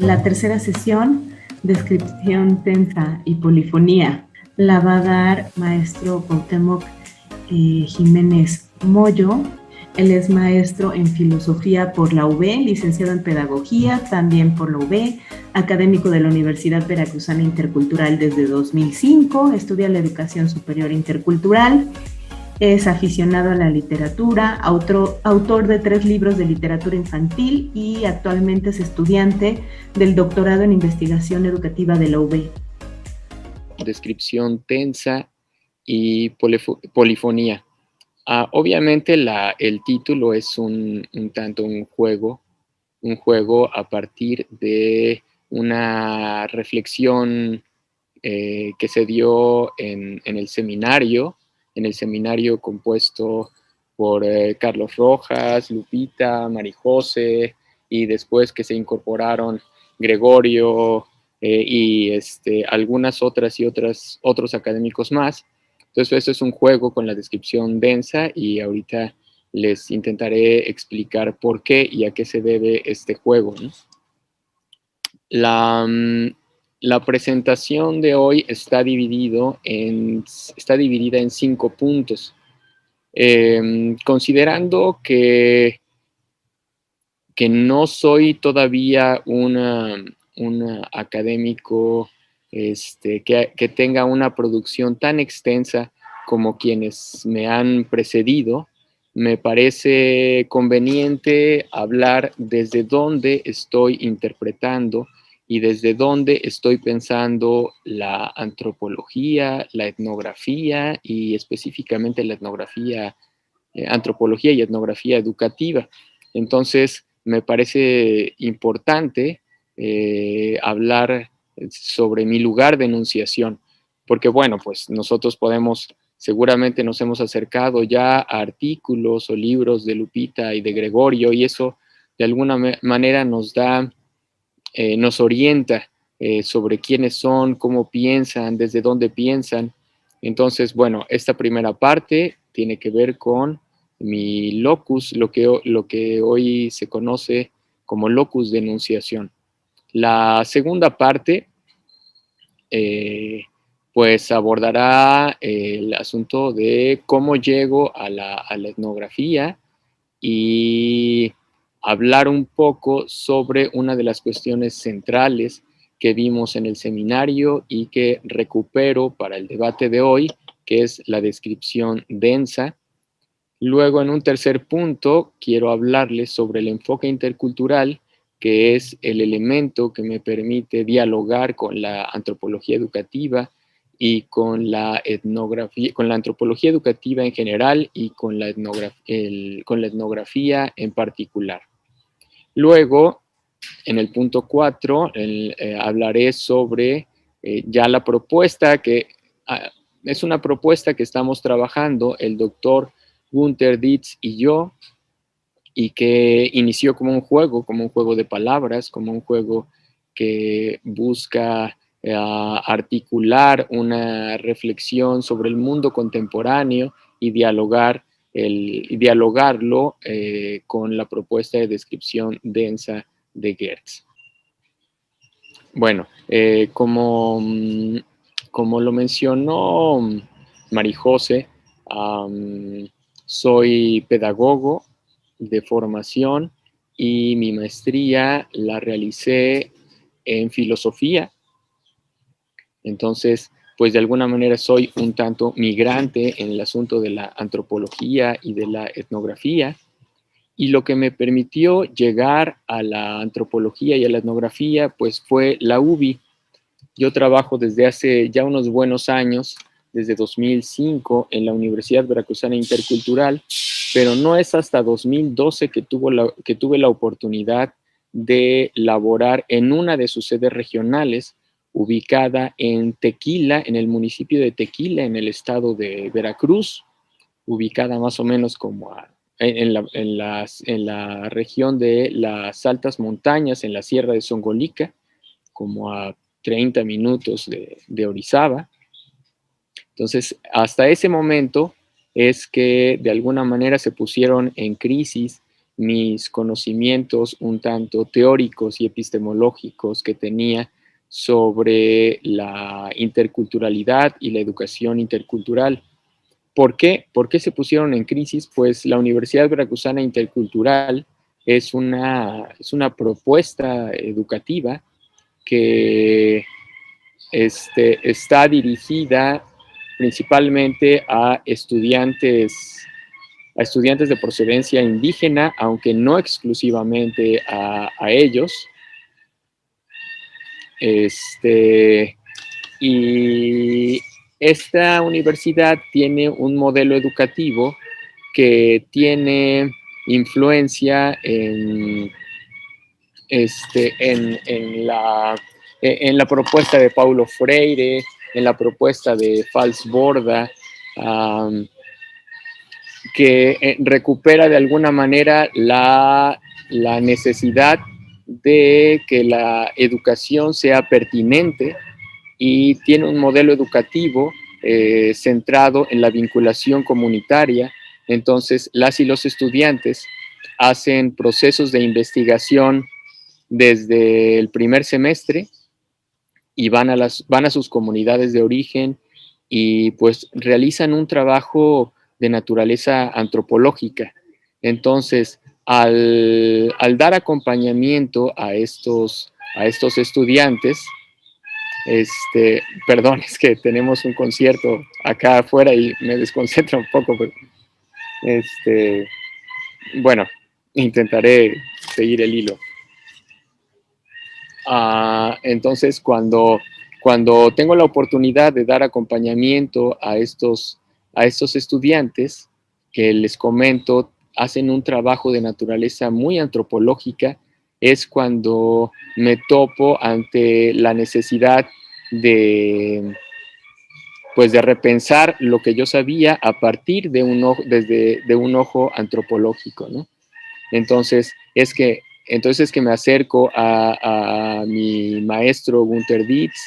La tercera sesión, descripción tensa y polifonía, la va a dar maestro Cuauhtémoc Jiménez Moyo. Él es maestro en filosofía por la UB, licenciado en pedagogía también por la UB, académico de la Universidad Veracruzana Intercultural desde 2005, estudia la educación superior intercultural, es aficionado a la literatura, autor de 3 libros de literatura infantil y actualmente es estudiante del doctorado en investigación educativa de la UB. Descripción tensa y polifonía. Obviamente el título es un tanto un juego a partir de una reflexión que se dio en el seminario compuesto por Carlos Rojas, Lupita, Marijose, y después que se incorporaron Gregorio y algunas otros académicos más. Entonces, esto es un juego con la descripción densa y ahorita les intentaré explicar por qué y a qué se debe este juego, ¿no? La presentación de hoy está dividida en 5 puntos. Considerando que no soy todavía un académico que tenga una producción tan extensa como quienes me han precedido, me parece conveniente hablar desde dónde estoy interpretando y desde dónde estoy pensando la antropología, la etnografía y específicamente la etnografía, antropología y etnografía educativa. Entonces, me parece importante hablar sobre mi lugar de enunciación, porque bueno, pues nosotros seguramente nos hemos acercado ya a artículos o libros de Lupita y de Gregorio, y eso de alguna manera nos orienta sobre quiénes son, cómo piensan, desde dónde piensan. Entonces, bueno, esta primera parte tiene que ver con mi locus, lo que hoy se conoce como locus de enunciación. La segunda parte, pues abordará el asunto de cómo llego a la etnografía y hablar un poco sobre una de las cuestiones centrales que vimos en el seminario y que recupero para el debate de hoy, que es la descripción densa. Luego, en un tercer punto, quiero hablarles sobre el enfoque intercultural, que es el elemento que me permite dialogar con la antropología educativa y con la etnografía, con la antropología educativa en general y con la etnografía en particular. Luego, en el punto 4, hablaré sobre ya la propuesta que es una propuesta que estamos trabajando el doctor Gunther Dietz y yo, y que inició como un juego de palabras, como un juego que busca articular una reflexión sobre el mundo contemporáneo y dialogarlo con la propuesta de descripción densa de Geertz. Bueno, como lo mencionó Marijose, soy pedagogo de formación y mi maestría la realicé en filosofía. Entonces, pues de alguna manera soy un tanto migrante en el asunto de la antropología y de la etnografía. Y lo que me permitió llegar a la antropología y a la etnografía, pues fue la UBI. Yo trabajo desde hace ya unos buenos años, desde 2005, en la Universidad Veracruzana Intercultural, pero no es hasta 2012 que tuve la oportunidad de laborar en una de sus sedes regionales, ubicada en Tequila, en el municipio de Tequila, en el estado de Veracruz, ubicada más o menos como en la región de las altas montañas, en la Sierra de Songolica, como a 30 minutos de Orizaba. Entonces, hasta ese momento es que de alguna manera se pusieron en crisis mis conocimientos un tanto teóricos y epistemológicos que tenía sobre la interculturalidad y la educación intercultural. ¿Por qué? ¿Por qué se pusieron en crisis? Pues la Universidad Veracruzana Intercultural es una propuesta educativa que está dirigida principalmente a estudiantes de procedencia indígena, aunque no exclusivamente a ellos. Y esta universidad tiene un modelo educativo que tiene influencia en la propuesta de Paulo Freire, en la propuesta de Fals Borda, que recupera de alguna manera la necesidad de que la educación sea pertinente y tiene un modelo educativo centrado en la vinculación comunitaria. Entonces, las y los estudiantes hacen procesos de investigación desde el primer semestre y van a sus comunidades de origen y pues realizan un trabajo de naturaleza antropológica. Entonces, al dar acompañamiento a estos estudiantes, perdón, es que tenemos un concierto acá afuera y me desconcentra un poco, pero bueno, intentaré seguir el hilo. Entonces, cuando tengo la oportunidad de dar acompañamiento a estos estudiantes, que les comento, hacen un trabajo de naturaleza muy antropológica, es cuando me topo ante la necesidad de repensar lo que yo sabía a partir de desde un ojo antropológico, ¿no? Entonces es que me acerco a mi maestro Gunther Dietz,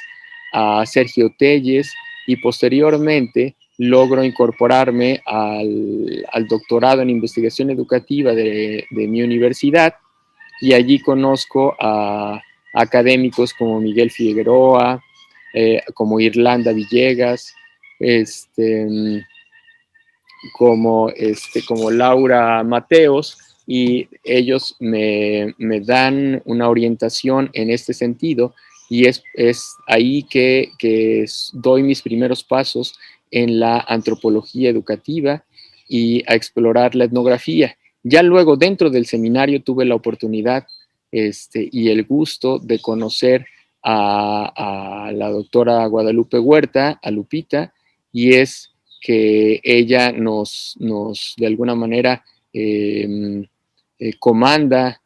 a Sergio Telles, y posteriormente logro incorporarme al doctorado en investigación educativa de mi universidad, y allí conozco a académicos como Miguel Figueroa, como Irlanda Villegas, como Laura Mateos, y ellos me dan una orientación en este sentido, y es ahí que doy mis primeros pasos en la antropología educativa y a explorar la etnografía. Ya luego, dentro del seminario, tuve la oportunidad y el gusto de conocer a la doctora Guadalupe Huerta, a Lupita, y es que ella nos de alguna manera comanda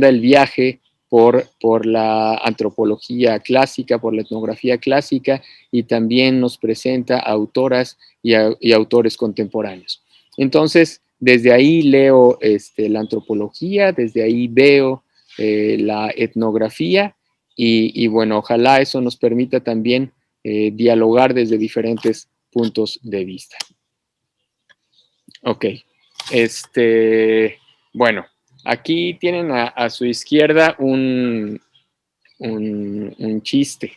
el viaje por la antropología clásica, por la etnografía clásica, y también nos presenta a autoras y autores contemporáneos. Entonces, desde ahí leo la antropología, desde ahí veo la etnografía, y bueno, ojalá eso nos permita también dialogar desde diferentes puntos de vista. Ok, bueno, aquí tienen a su izquierda un chiste.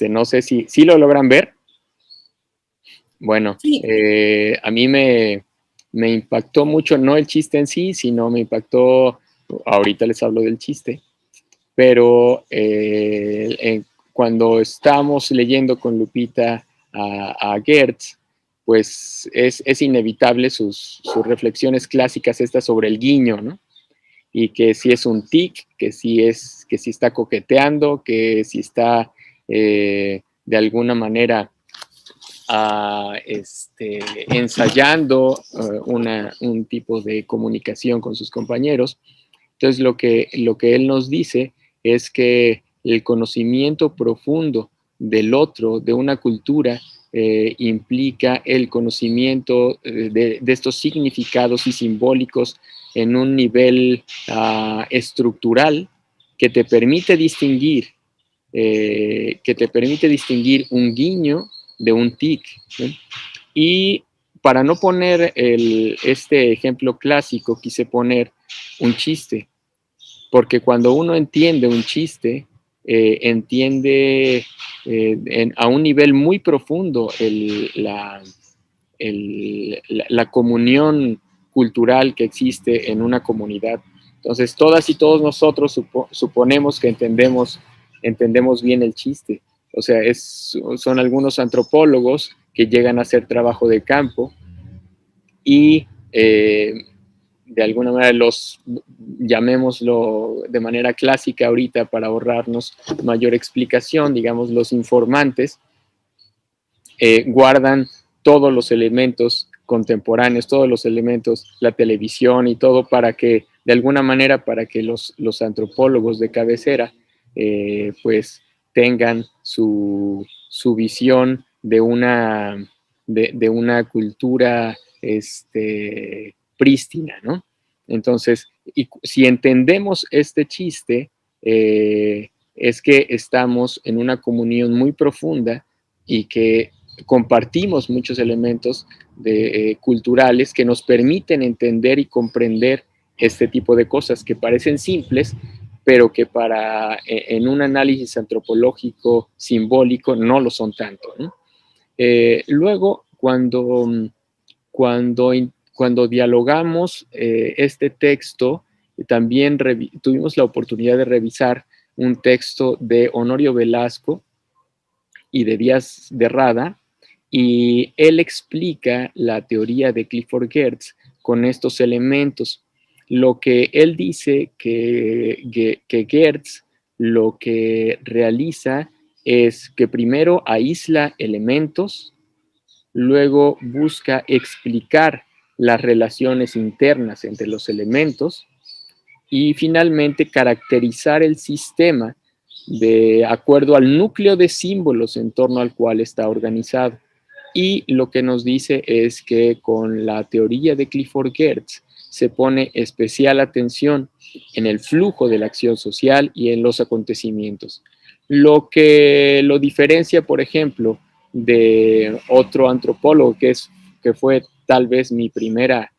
No sé si lo logran ver. Bueno, sí. A mí me impactó mucho, no el chiste en sí, sino me impactó, ahorita les hablo del chiste, pero cuando estamos leyendo con Lupita a Geertz, pues es inevitable sus reflexiones clásicas estas sobre el guiño, ¿no? Y que si es un tic, que si está coqueteando, que si está de alguna manera ensayando un tipo de comunicación con sus compañeros. Entonces, lo que él nos dice es que el conocimiento profundo del otro, de una cultura, implica el conocimiento de estos significados y simbólicos en un nivel estructural que te permite distinguir un guiño de un tic, ¿no? Y para no poner este ejemplo clásico, quise poner un chiste, porque cuando uno entiende un chiste, entiende a un nivel muy profundo la comunión cultural que existe en una comunidad. Entonces, todas y todos nosotros suponemos que entendemos bien el chiste. O sea, son algunos antropólogos que llegan a hacer trabajo de campo y de alguna manera llamémoslo de manera clásica ahorita para ahorrarnos mayor explicación, digamos, los informantes, guardan todos los elementos contemporáneos, todos los elementos, la televisión y todo, para que, de alguna manera, para que los antropólogos de cabecera, pues, tengan su visión de una cultura prístina, ¿no? Entonces, si entendemos este chiste, es que estamos en una comunión muy profunda y que compartimos muchos elementos culturales que nos permiten entender y comprender este tipo de cosas que parecen simples, pero que en un análisis antropológico simbólico no lo son tanto, ¿no? Luego, cuando dialogamos este texto, también tuvimos la oportunidad de revisar un texto de Honorio Velasco y de Díaz de Rada, y él explica la teoría de Clifford Geertz con estos elementos. Lo que él dice que Geertz lo que realiza es que primero aísla elementos, luego busca explicar las relaciones internas entre los elementos y finalmente caracterizar el sistema de acuerdo al núcleo de símbolos en torno al cual está organizado. Y lo que nos dice es que con la teoría de Clifford Geertz se pone especial atención en el flujo de la acción social y en los acontecimientos. Lo que lo diferencia, por ejemplo, de otro antropólogo que fue tal vez mi primera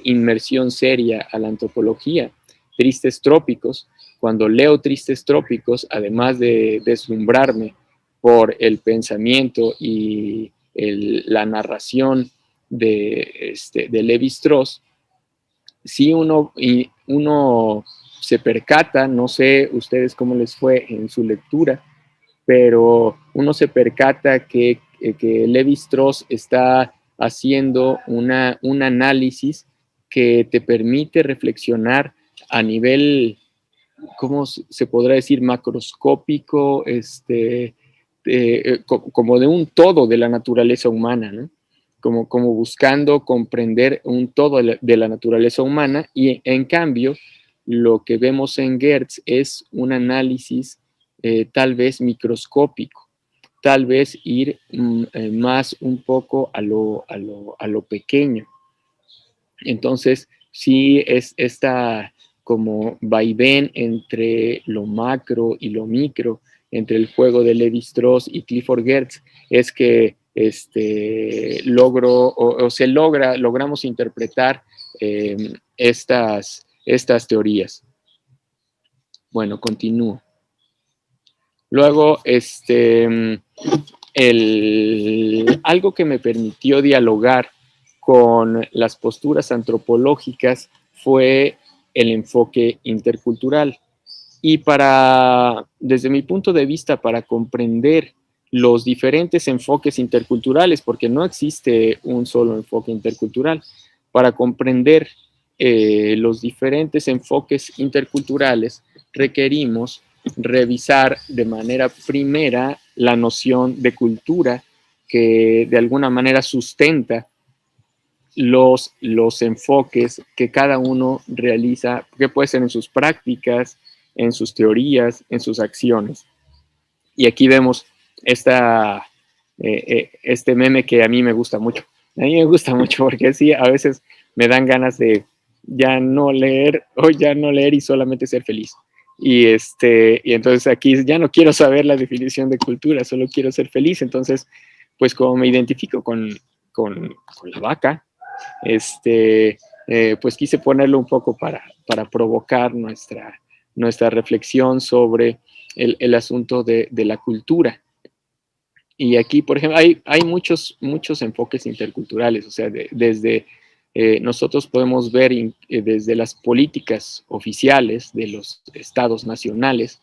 inmersión seria a la antropología, Tristes Trópicos. Cuando leo Tristes Trópicos, además de deslumbrarme por el pensamiento y la narración de Lévi-Strauss, sí uno se percata, no sé ustedes cómo les fue en su lectura, pero uno se percata que Lévi-Strauss está haciendo un análisis que te permite reflexionar a nivel, ¿cómo se podrá decir?, macroscópico, como de un todo de la naturaleza humana, ¿no? Como buscando comprender un todo de la naturaleza humana, y en cambio lo que vemos en Geertz es un análisis tal vez microscópico, tal vez ir más un poco a lo pequeño. Entonces, sí es esta como vaivén entre lo macro y lo micro, entre el juego de Lévi-Strauss y Clifford Geertz, es que logramos interpretar estas teorías. Bueno, continúo. Luego, algo que me permitió dialogar con las posturas antropológicas fue el enfoque intercultural. Y desde mi punto de vista, para comprender los diferentes enfoques interculturales, porque no existe un solo enfoque intercultural, para comprender los diferentes enfoques interculturales, requerimos revisar de manera primera la noción de cultura que de alguna manera sustenta los enfoques que cada uno realiza, que puede ser en sus prácticas, en sus teorías, en sus acciones. Y aquí vemos este meme que a mí me gusta mucho. A mí me gusta mucho porque sí, a veces me dan ganas de ya no leer y solamente ser feliz. Y entonces aquí ya no quiero saber la definición de cultura, solo quiero ser feliz. Entonces, pues como me identifico con con la vaca. Pues quise ponerlo un poco para provocar nuestra reflexión sobre el asunto de la cultura. Y aquí, por ejemplo, hay muchos enfoques interculturales, o sea, desde nosotros podemos ver desde las políticas oficiales de los estados nacionales,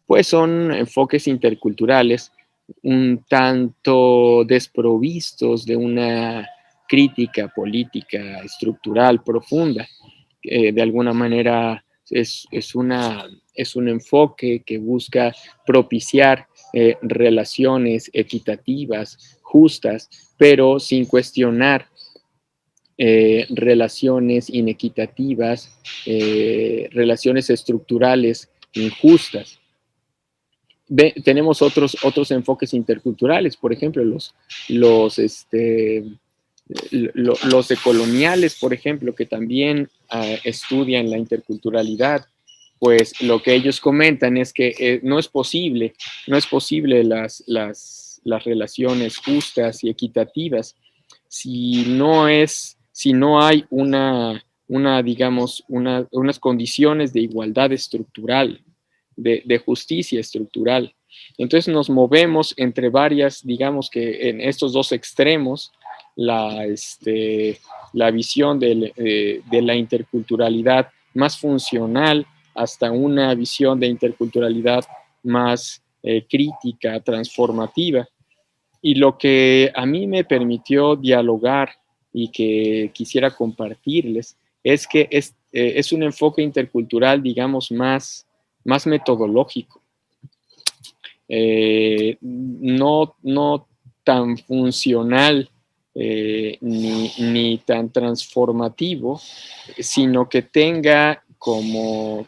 pues son enfoques interculturales un tanto desprovistos de una crítica política estructural profunda. De alguna manera es un enfoque que busca propiciar relaciones equitativas, justas, pero sin cuestionar relaciones inequitativas, relaciones estructurales injustas. Tenemos otros enfoques interculturales, por ejemplo, los decoloniales, por ejemplo, que también estudian la interculturalidad. Pues lo que ellos comentan es que no es posible las relaciones justas y equitativas si no hay digamos, unas condiciones de igualdad estructural, de justicia estructural. Entonces nos movemos entre varias, digamos que en estos dos extremos, la visión de la interculturalidad más funcional hasta una visión de interculturalidad más crítica, transformativa. Y lo que a mí me permitió dialogar y que quisiera compartirles es que es un enfoque intercultural, digamos, más metodológico. No tan funcional ni tan transformativo, sino que tenga como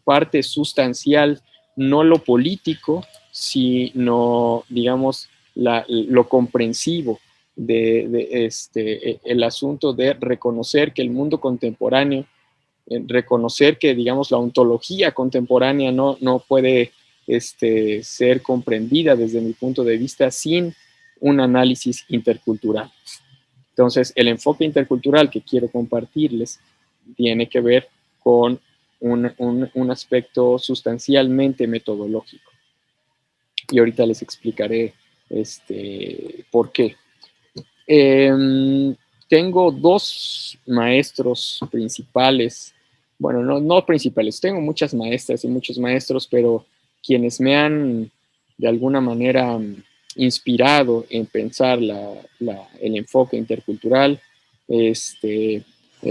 parte sustancial no lo político, sino, digamos, lo comprensivo el asunto de reconocer que el mundo contemporáneo, reconocer que, digamos, la ontología contemporánea no puede ser comprendida desde mi punto de vista sin un análisis intercultural. Entonces, el enfoque intercultural que quiero compartirles tiene que ver con un aspecto sustancialmente metodológico. Y ahorita les explicaré por qué. Tengo dos maestros principales, bueno, no principales, tengo muchas maestras y muchos maestros, pero quienes me han de alguna manera inspirado en pensar el enfoque intercultural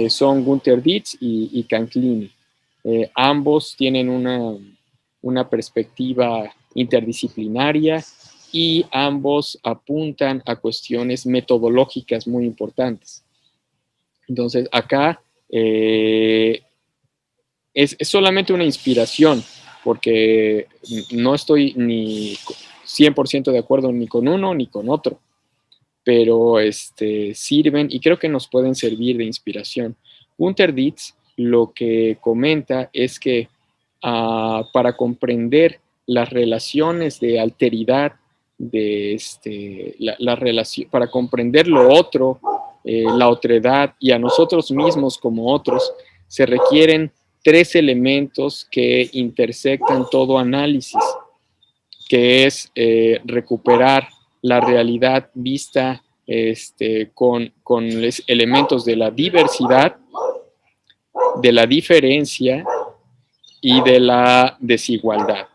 son Günter Dietz y Canclini. Ambos tienen una perspectiva interdisciplinaria y ambos apuntan a cuestiones metodológicas muy importantes. Entonces, acá es solamente una inspiración, porque no estoy ni 100% de acuerdo ni con uno ni con otro, pero sirven y creo que nos pueden servir de inspiración. Günter Dietz lo que comenta es que para comprender las relaciones de alteridad, para comprender lo otro, la otredad y a nosotros mismos como otros, se requieren tres elementos que intersectan todo análisis, que es recuperar la realidad vista con elementos de la diversidad, de la diferencia y de la desigualdad.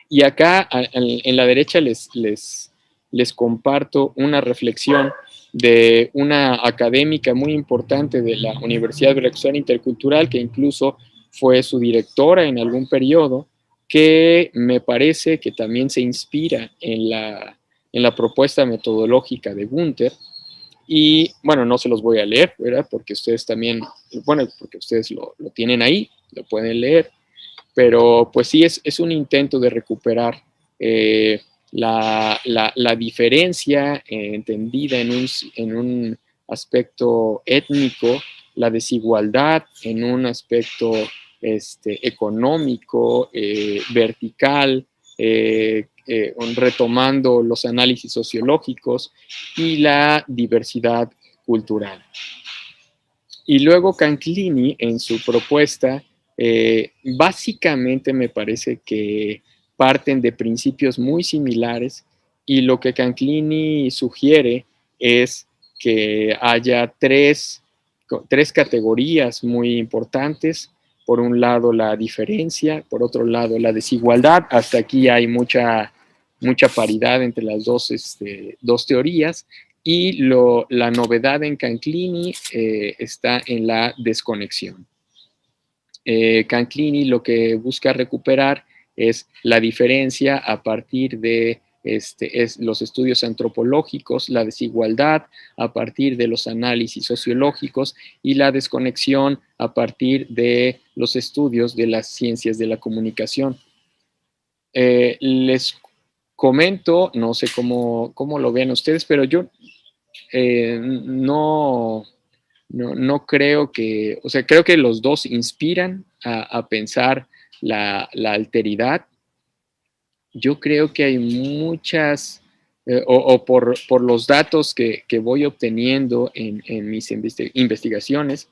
Y acá en la derecha les comparto una reflexión de una académica muy importante de la Universidad Veracruzana Intercultural, que incluso fue su directora en algún periodo, que me parece que también se inspira en la propuesta metodológica de Günter. Y bueno, no se los voy a leer, ¿verdad? Porque ustedes también, bueno, porque ustedes lo tienen ahí, lo pueden leer. Pero pues sí, es un intento de recuperar la diferencia entendida en un aspecto étnico, la desigualdad en un aspecto económico, vertical, retomando los análisis sociológicos y la diversidad cultural. Y luego Canclini, en su propuesta, básicamente me parece que parten de principios muy similares, y lo que Canclini sugiere es que haya tres categorías muy importantes. Por un lado, la diferencia; por otro lado, la desigualdad. Hasta aquí hay mucha paridad entre las dos teorías. Y la novedad en Canclini está en la desconexión. Canclini lo que busca recuperar es la diferencia a partir de los estudios antropológicos, la desigualdad a partir de los análisis sociológicos, y la desconexión a partir de los estudios de las ciencias de la comunicación. Les comento, no sé cómo lo vean ustedes, pero yo no creo que, o sea, creo que los dos inspiran a pensar la alteridad. Yo creo que hay muchas, por los datos que voy obteniendo en mis investigaciones,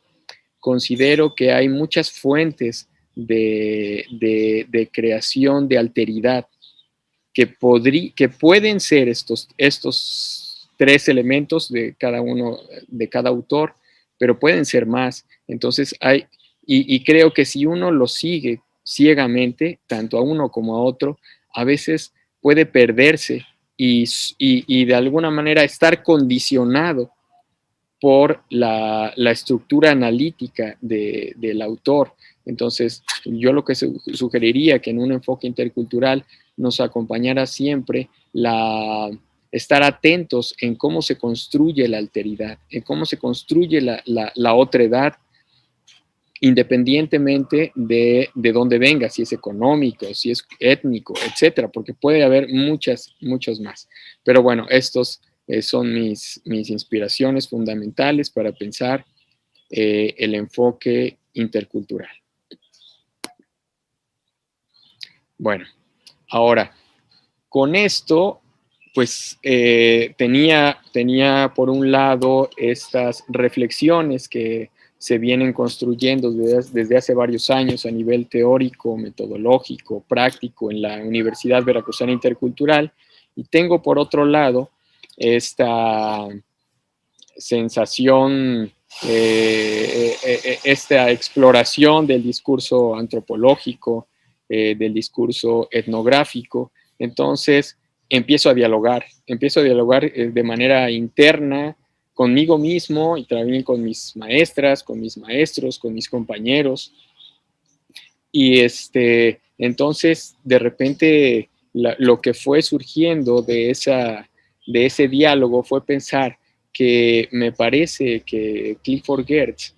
considero que hay muchas fuentes de creación de alteridad que pueden ser estos tres elementos de cada autor, pero pueden ser más. Entonces y creo que si uno lo sigue ciegamente, tanto a uno como a otro, a veces puede perderse y de alguna manera estar condicionado por la estructura analítica del autor. Entonces, yo lo que sugeriría que en un enfoque intercultural nos acompañara siempre estar atentos en cómo se construye la alteridad, en cómo se construye la otredad, independientemente de dónde venga, si es económico, si es étnico, etcétera, porque puede haber muchos más. Pero bueno, estos son mis inspiraciones fundamentales para pensar el enfoque intercultural. Bueno, ahora, con esto, pues tenía por un lado estas reflexiones que se vienen construyendo desde hace varios años a nivel teórico, metodológico, práctico en la Universidad Veracruzana Intercultural, y tengo por otro lado esta sensación, esta exploración del discurso antropológico, del discurso etnográfico. Entonces empiezo a dialogar de manera interna conmigo mismo y también con mis maestras, con mis maestros, con mis compañeros. Y entonces de repente lo que fue surgiendo de ese diálogo fue pensar que me parece que Clifford Geertz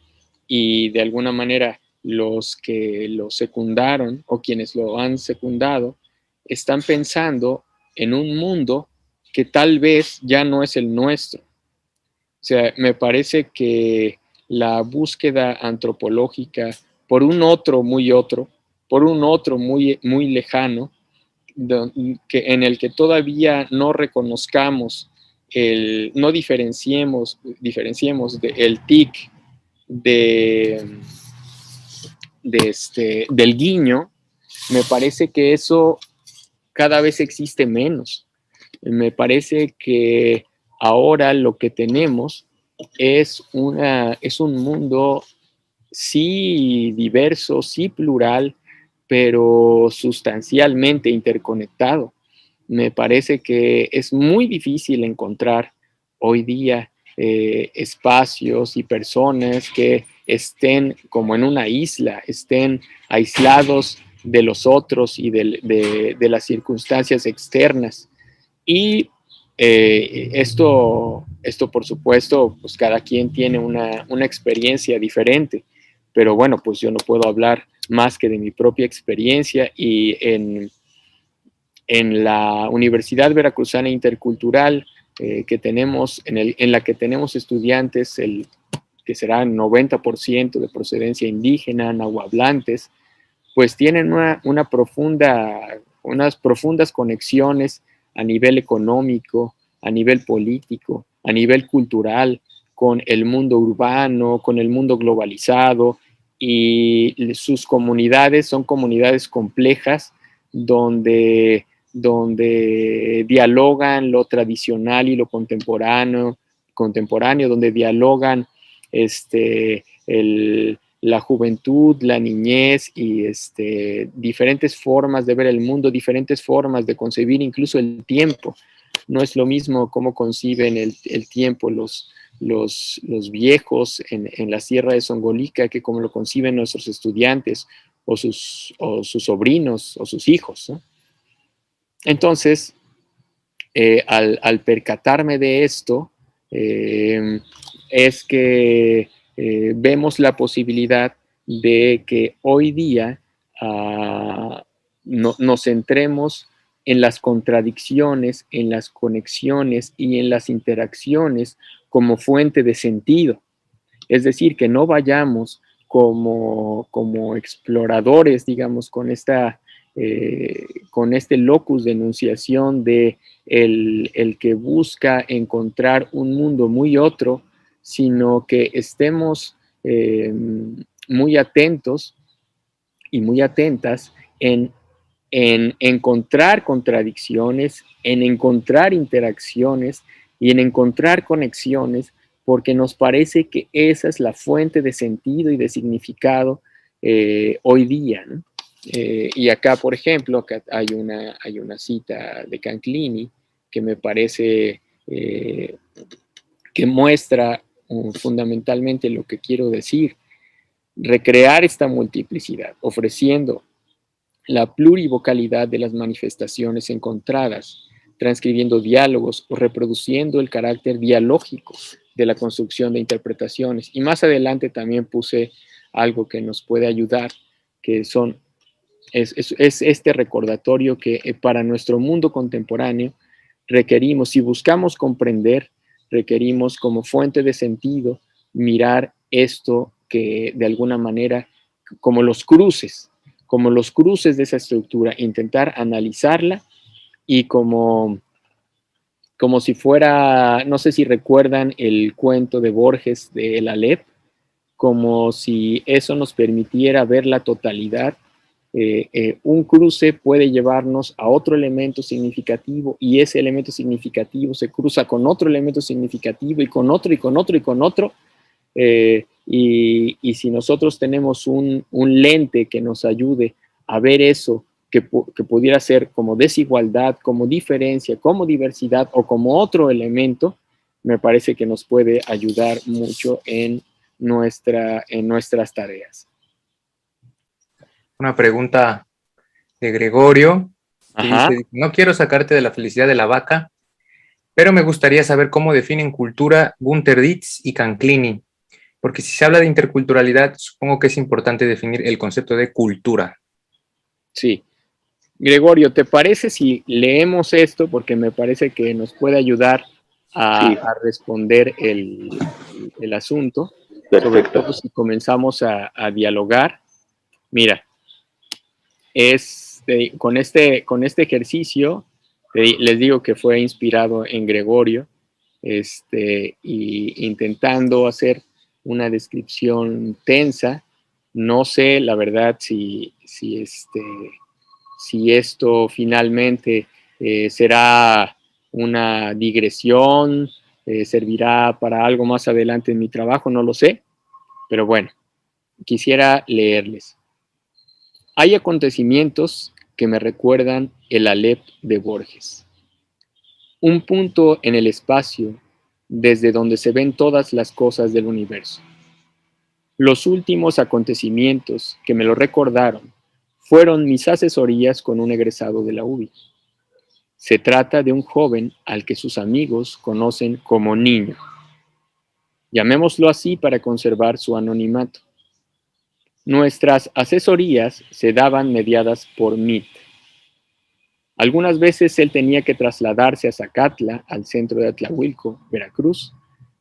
y de alguna manera los que lo secundaron o quienes lo han secundado están pensando en un mundo que tal vez ya no es el nuestro. O sea, me parece que la búsqueda antropológica por un otro muy lejano, en el que todavía no reconozcamos, no diferenciemos el tic del guiño, me parece que eso cada vez existe menos. Me parece que ahora lo que tenemos es un mundo sí diverso, sí plural, pero sustancialmente interconectado. Me parece que es muy difícil encontrar hoy día espacios y personas que estén como en una isla, estén aislados de los otros y de las circunstancias externas. Y esto por supuesto, pues cada quien tiene una experiencia diferente, pero bueno, pues yo no puedo hablar más que de mi propia experiencia, y en la Universidad Veracruzana Intercultural que tenemos, en la que tenemos estudiantes, que serán 90% de procedencia indígena, nahuablantes, pues tienen una profunda unas profundas conexiones a nivel económico, a nivel político, a nivel cultural, con el mundo urbano, con el mundo globalizado, y sus comunidades son comunidades complejas donde dialogan lo tradicional y lo contemporáneo, donde dialogan la juventud, la niñez y diferentes formas de ver el mundo, diferentes formas de concebir incluso el tiempo. No es lo mismo cómo conciben el tiempo los viejos en la Sierra de Songolica que como lo conciben nuestros estudiantes o sus sobrinos o sus hijos, ¿no? Entonces, al percatarme de esto, es que vemos la posibilidad de que hoy día nos centremos en las contradicciones, en las conexiones y en las interacciones como fuente de sentido. Es decir, que no vayamos como exploradores, digamos, con este locus de enunciación de el que busca encontrar un mundo muy otro, sino que estemos muy atentos y muy atentas en encontrar contradicciones, en encontrar interacciones y en encontrar conexiones, porque nos parece que esa es la fuente de sentido y de significado hoy día, ¿no? Y acá, por ejemplo, acá hay una cita de Canclini que me parece que muestra fundamentalmente lo que quiero decir. Recrear esta multiplicidad, ofreciendo la plurivocalidad de las manifestaciones encontradas, transcribiendo diálogos o reproduciendo el carácter dialógico de la construcción de interpretaciones. Y más adelante también puse algo que nos puede ayudar, que es este recordatorio que para nuestro mundo contemporáneo requerimos, si buscamos comprender, requerimos como fuente de sentido mirar esto que de alguna manera, como los cruces de esa estructura, intentar analizarla y como si fuera, no sé si recuerdan el cuento de Borges de El Aleph, como si eso nos permitiera ver la totalidad. Un cruce puede llevarnos a otro elemento significativo y ese elemento significativo se cruza con otro elemento significativo y con otro y con otro y con otro. Y si nosotros tenemos un lente que nos ayude a ver eso, que pudiera ser como desigualdad, como diferencia, como diversidad o como otro elemento, me parece que nos puede ayudar mucho en nuestras tareas. Una pregunta de Gregorio, que Ajá. dice: no quiero sacarte de la felicidad de la vaca, pero me gustaría saber cómo definen cultura Günter Dietz y Canclini, porque si se habla de interculturalidad, supongo que es importante definir el concepto de cultura. Sí. Gregorio, ¿te parece si leemos esto? Porque me parece que nos puede ayudar a responder el asunto. Perfecto. Sobre todo si comenzamos a dialogar. Mira, con este ejercicio, les digo que fue inspirado en Gregorio, y intentando hacer una descripción tensa. No sé, la verdad, si esto finalmente será una digresión, servirá para algo más adelante en mi trabajo, no lo sé, pero bueno, quisiera leerles. Hay acontecimientos que me recuerdan el Aleph de Borges. Un punto en el espacio desde donde se ven todas las cosas del universo. Los últimos acontecimientos que me lo recordaron fueron mis asesorías con un egresado de la UBI. Se trata de un joven al que sus amigos conocen como Niño. Llamémoslo así para conservar su anonimato. Nuestras asesorías se daban mediadas por MIT. Algunas veces él tenía que trasladarse a Zacatla, al centro de Atlahuilco, Veracruz,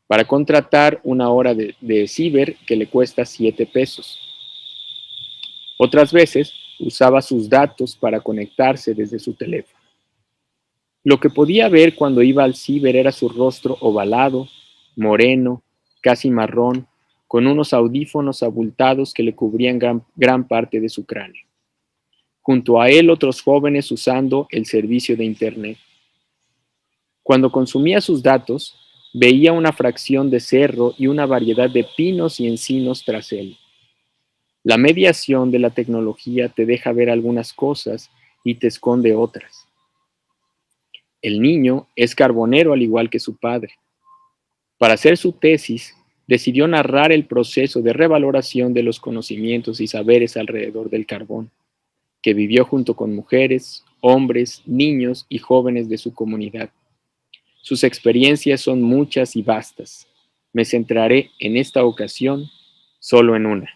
para contratar una hora de ciber que le cuesta 7 pesos. Otras veces usaba sus datos para conectarse desde su teléfono. Lo que podía ver cuando iba al ciber era su rostro ovalado, moreno, casi marrón, con unos audífonos abultados que le cubrían gran parte de su cráneo. Junto a él otros jóvenes usando el servicio de Internet. Cuando consumía sus datos, veía una fracción de cerro y una variedad de pinos y encinos tras él. La mediación de la tecnología te deja ver algunas cosas y te esconde otras. El niño es carbonero al igual que su padre. Para hacer su tesis, decidió narrar el proceso de revaloración de los conocimientos y saberes alrededor del carbón, que vivió junto con mujeres, hombres, niños y jóvenes de su comunidad. Sus experiencias son muchas y vastas. Me centraré en esta ocasión solo en una.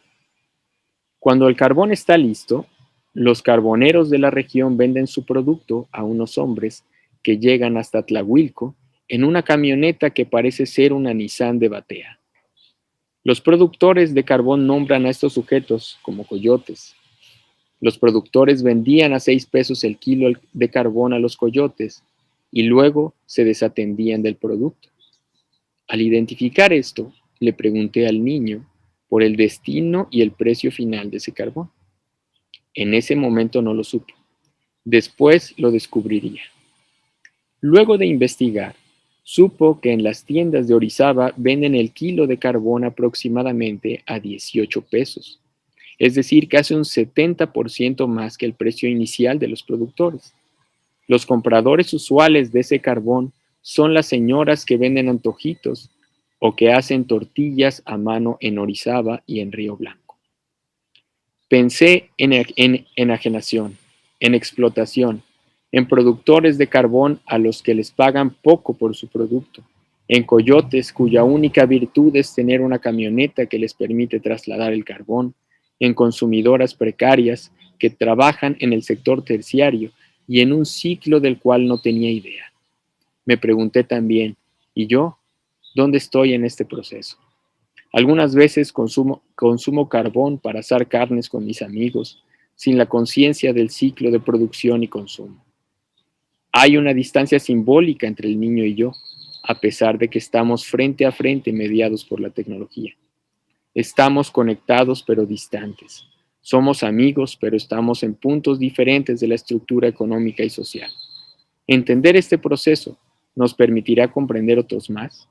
Cuando el carbón está listo, los carboneros de la región venden su producto a unos hombres que llegan hasta Tlahuilco en una camioneta que parece ser una Nissan de batea. Los productores de carbón nombran a estos sujetos como coyotes. Los productores vendían a 6 pesos el kilo de carbón a los coyotes y luego se desatendían del producto. Al identificar esto, le pregunté al niño por el destino y el precio final de ese carbón. En ese momento no lo supo. Después lo descubriría. Luego de investigar, supo que en las tiendas de Orizaba venden el kilo de carbón aproximadamente a 18 pesos, es decir, casi un 70% más que el precio inicial de los productores. Los compradores usuales de ese carbón son las señoras que venden antojitos o que hacen tortillas a mano en Orizaba y en Río Blanco. Pensé en enajenación, en explotación, en productores de carbón a los que les pagan poco por su producto, en coyotes cuya única virtud es tener una camioneta que les permite trasladar el carbón, en consumidoras precarias que trabajan en el sector terciario y en un ciclo del cual no tenía idea. Me pregunté también, ¿y yo? ¿Dónde estoy en este proceso? Algunas veces consumo carbón para asar carnes con mis amigos, sin la conciencia del ciclo de producción y consumo. Hay una distancia simbólica entre el niño y yo, a pesar de que estamos frente a frente mediados por la tecnología. Estamos conectados pero distantes. Somos amigos, pero estamos en puntos diferentes de la estructura económica y social. Entender este proceso nos permitirá comprender otros más.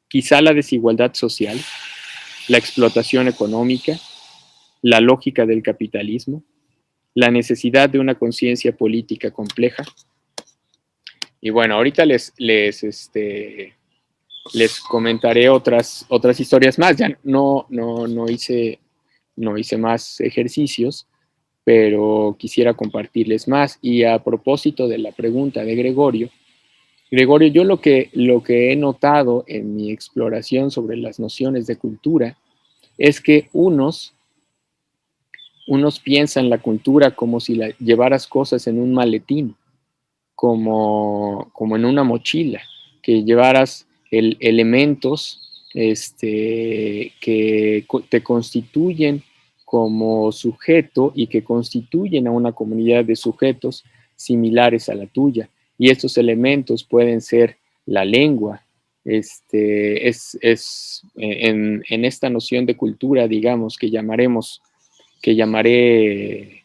Quizá la desigualdad social, la explotación económica, la lógica del capitalismo, la necesidad de una conciencia política compleja. Y bueno, ahorita les comentaré otras historias más. Ya no hice más ejercicios, pero quisiera compartirles más. Y a propósito de la pregunta de Gregorio, yo lo que he notado en mi exploración sobre las nociones de cultura es que unos piensan la cultura como si llevaras cosas en un maletín, como en una mochila, que llevaras elementos que te constituyen como sujeto y que constituyen a una comunidad de sujetos similares a la tuya. Y estos elementos pueden ser la lengua. En esta noción de cultura, digamos, que llamaré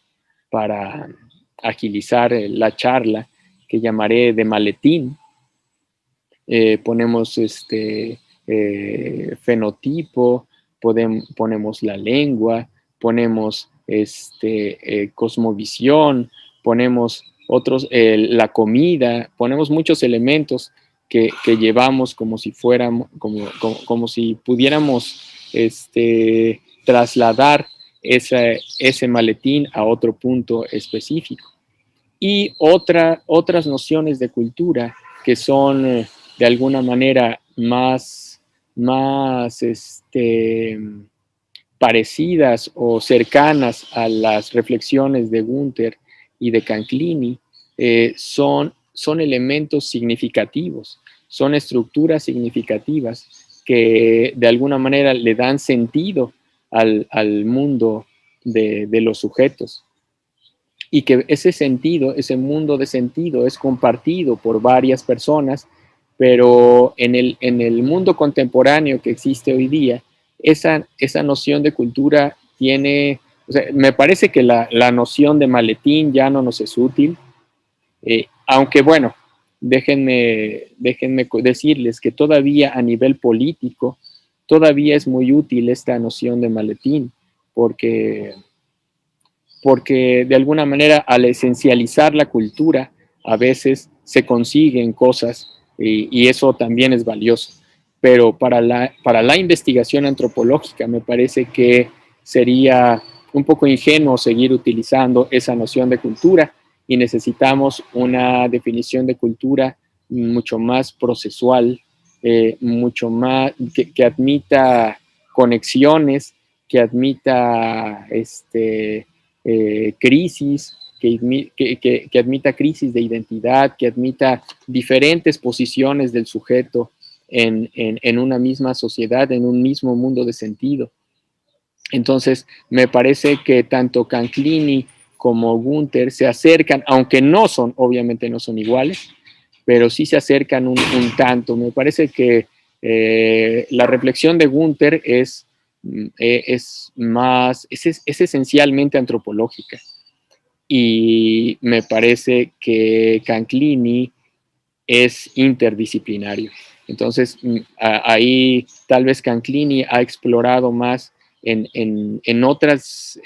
para agilizar la charla, que llamaré de maletín. Ponemos fenotipo, ponemos la lengua, ponemos cosmovisión, ponemos otros, la comida, ponemos muchos elementos que llevamos como si fuéramos, como si pudiéramos trasladar ese maletín a otro punto específico. Y otras nociones de cultura que son de alguna manera más parecidas o cercanas a las reflexiones de Gunther y de Canclini, son elementos significativos, son estructuras significativas que de alguna manera le dan sentido al mundo de los sujetos. y que ese sentido, ese mundo de sentido es compartido por varias personas, pero en el mundo contemporáneo que existe hoy día, esa noción de cultura tiene, o sea, me parece que la noción de maletín ya no nos es útil, aunque bueno, déjenme decirles que todavía a nivel político, todavía es muy útil esta noción de maletín, porque de alguna manera al esencializar la cultura, a veces se consiguen cosas y eso también es valioso. Pero para la investigación antropológica me parece que sería un poco ingenuo seguir utilizando esa noción de cultura y necesitamos una definición de cultura mucho más procesual, mucho más que admita conexiones, que admita crisis, que admita crisis de identidad, que admita diferentes posiciones del sujeto en una misma sociedad, en un mismo mundo de sentido. Entonces, me parece que tanto Canclini como Gunther se acercan, aunque no son, obviamente no son iguales, pero sí se acercan un tanto. Me parece que la reflexión de Gunther es esencialmente antropológica. Y me parece que Canclini es interdisciplinario. Entonces, ahí tal vez Canclini ha explorado más en otras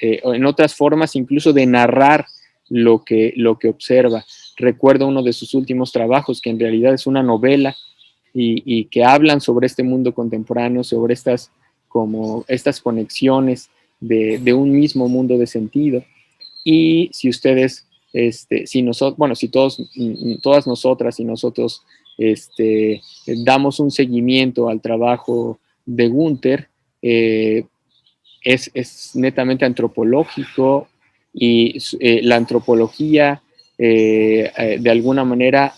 formas incluso de narrar lo que observa. Recuerdo uno de sus últimos trabajos, que en realidad es una novela y que hablan sobre este mundo contemporáneo, sobre estas conexiones de un mismo mundo de sentido. Y si ustedes, si nosotros, bueno, si todas nosotras y nosotros damos un seguimiento al trabajo de Gunther, es netamente antropológico y la antropología de alguna manera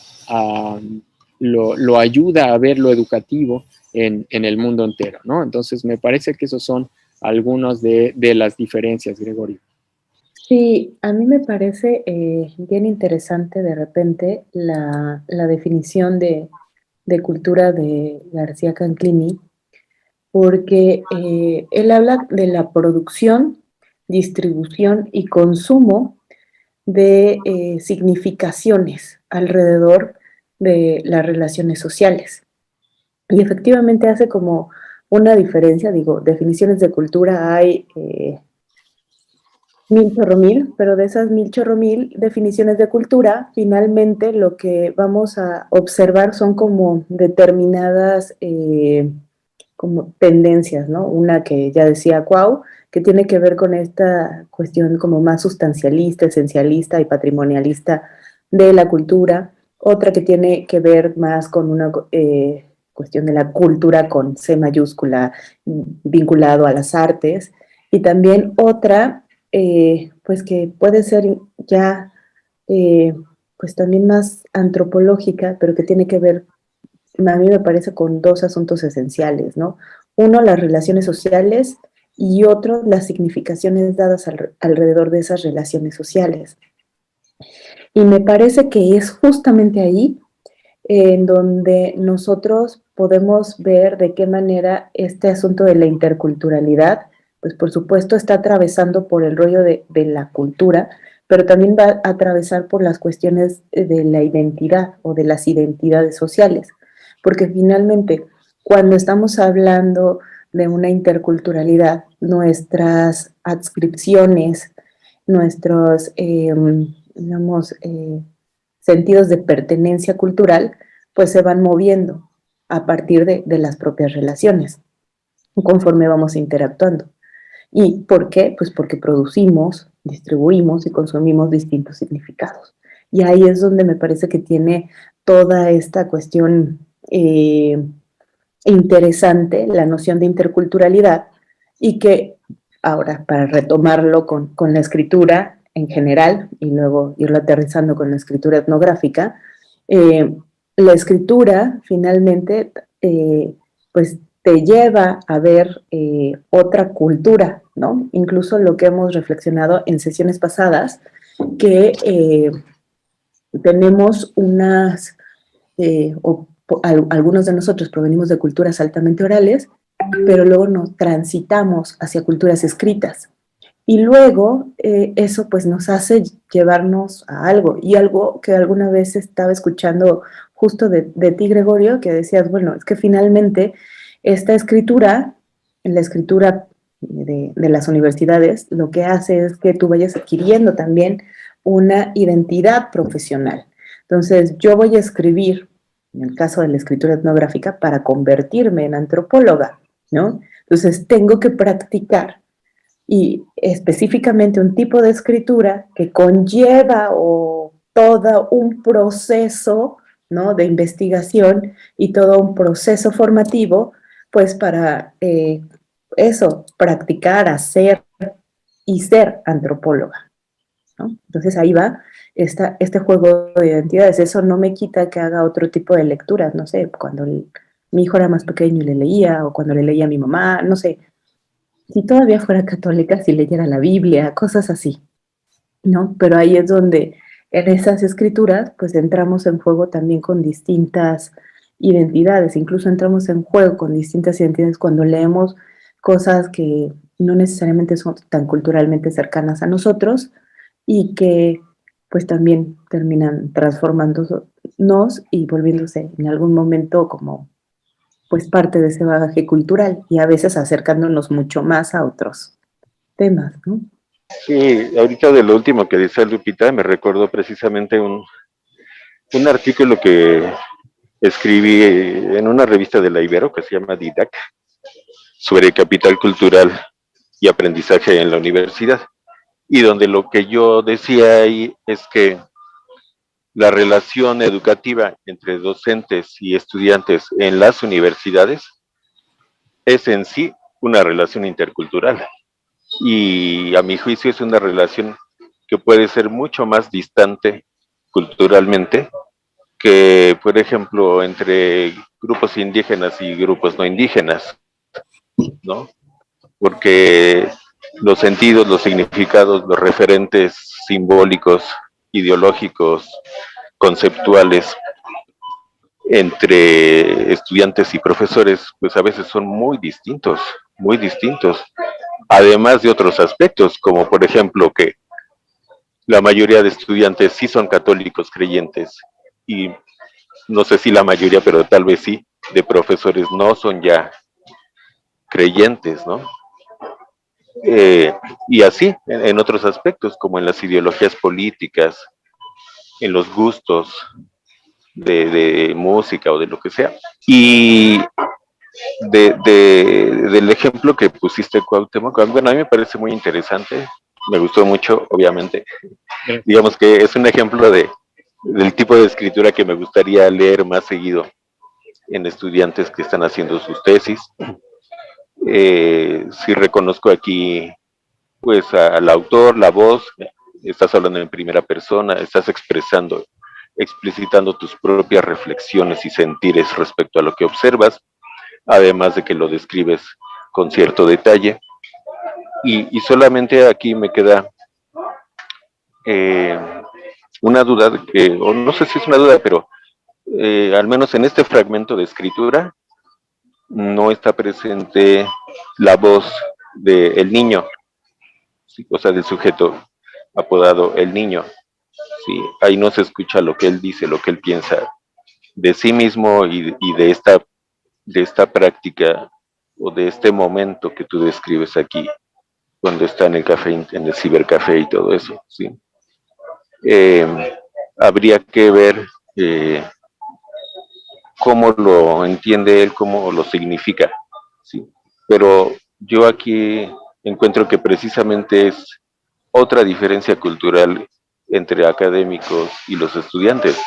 lo ayuda a ver lo educativo en el mundo entero, ¿no? Entonces me parece que esos son algunos de las diferencias, Gregorio. Sí, a mí me parece bien interesante de repente la definición de cultura de García Canclini, porque él habla de la producción, distribución y consumo de significaciones alrededor de las relaciones sociales. Y efectivamente hace como una diferencia, digo, definiciones de cultura hay mil chorro mil, pero de esas mil chorro mil definiciones de cultura, finalmente lo que vamos a observar son como determinadas como tendencias, ¿no? Una que ya decía Cuau, que tiene que ver con esta cuestión como más sustancialista, esencialista y patrimonialista de la cultura. Otra que tiene que ver más con una cuestión de la cultura con C mayúscula, vinculado a las artes. Y también otra, pues que puede ser ya, pues también más antropológica, pero que tiene que ver, a mí me parece, con dos asuntos esenciales, ¿no? Uno, las relaciones sociales y otro, las significaciones dadas alrededor de esas relaciones sociales. Y me parece que es justamente ahí en donde nosotros podemos ver de qué manera este asunto de la interculturalidad, pues por supuesto está atravesando por el rollo de la cultura, pero también va a atravesar por las cuestiones de la identidad o de las identidades sociales, porque finalmente cuando estamos hablando de una interculturalidad, nuestras adscripciones, nuestros, digamos, sentidos de pertenencia cultural, pues se van moviendo a partir de las propias relaciones, conforme vamos interactuando. ¿Y por qué? Pues porque producimos, distribuimos y consumimos distintos significados. Y ahí es donde me parece que tiene toda esta cuestión interesante, la noción de interculturalidad, y que ahora, para retomarlo con la escritura en general y luego irlo aterrizando con la escritura etnográfica, la escritura finalmente pues te lleva a ver otra cultura, ¿no? Incluso lo que hemos reflexionado en sesiones pasadas, que tenemos algunos de nosotros provenimos de culturas altamente orales, pero luego nos transitamos hacia culturas escritas. Y luego eso pues nos hace llevarnos a algo, y algo que alguna vez estaba escuchando justo de ti, Gregorio, que decías, bueno, es que finalmente esta escritura, la escritura de las universidades, lo que hace es que tú vayas adquiriendo también una identidad profesional. Entonces, yo voy a escribir, en el caso de la escritura etnográfica, para convertirme en antropóloga, ¿no? Entonces, tengo que practicar, y específicamente un tipo de escritura que conlleva todo un proceso, ¿no?, de investigación y todo un proceso formativo, pues para eso, practicar, hacer y ser antropóloga, ¿no? Entonces ahí va este juego de identidades. Eso no me quita que haga otro tipo de lecturas, no sé, cuando mi hijo era más pequeño y le leía, o cuando le leía a mi mamá, no sé, si todavía fuera católica, si leyera la Biblia, cosas así, ¿no? Pero ahí es donde en esas escrituras pues entramos en juego también con distintas identidades, incluso entramos en juego con distintas identidades cuando leemos cosas que no necesariamente son tan culturalmente cercanas a nosotros, y que pues también terminan transformándonos y volviéndose en algún momento como pues parte de ese bagaje cultural, y a veces acercándonos mucho más a otros temas, ¿no? Sí, ahorita de lo último que dice Lupita, me recordó precisamente un artículo que escribí en una revista de la Ibero que se llama DIDAC, sobre capital cultural y aprendizaje en la universidad, y donde lo que yo decía ahí es que la relación educativa entre docentes y estudiantes en las universidades es en sí una relación intercultural, y a mi juicio es una relación que puede ser mucho más distante culturalmente que, por ejemplo, entre grupos indígenas y grupos no indígenas, ¿no? Porque los sentidos, los significados, los referentes simbólicos, ideológicos, conceptuales entre estudiantes y profesores, pues a veces son muy distintos, además de otros aspectos, como por ejemplo que la mayoría de estudiantes sí son católicos creyentes, y no sé si la mayoría, pero tal vez sí, de profesores no son ya creyentes, ¿no? Y así, en otros aspectos, como en las ideologías políticas, en los gustos de música o de lo que sea. Y del ejemplo que pusiste, Cuauhtémoc, bueno, a mí me parece muy interesante, me gustó mucho, obviamente. Digamos que es un ejemplo del tipo de escritura que me gustaría leer más seguido en estudiantes que están haciendo sus tesis. Sí reconozco aquí pues al autor, la voz, estás hablando en primera persona, estás explicitando tus propias reflexiones y sentires respecto a lo que observas, además de que lo describes con cierto detalle. Y solamente aquí me queda una duda, o no sé si es una duda, pero al menos en este fragmento de escritura no está presente la voz del niño, ¿sí? O sea, del sujeto apodado el niño. ¿Sí? Ahí no se escucha lo que él dice, lo que él piensa de sí mismo y de esta práctica o de este momento que tú describes aquí, cuando está en el café, en el cibercafé y todo eso, ¿sí? Habría que ver cómo lo entiende él, cómo lo significa, ¿sí? Pero yo aquí encuentro que precisamente es otra diferencia cultural entre académicos y los estudiantes,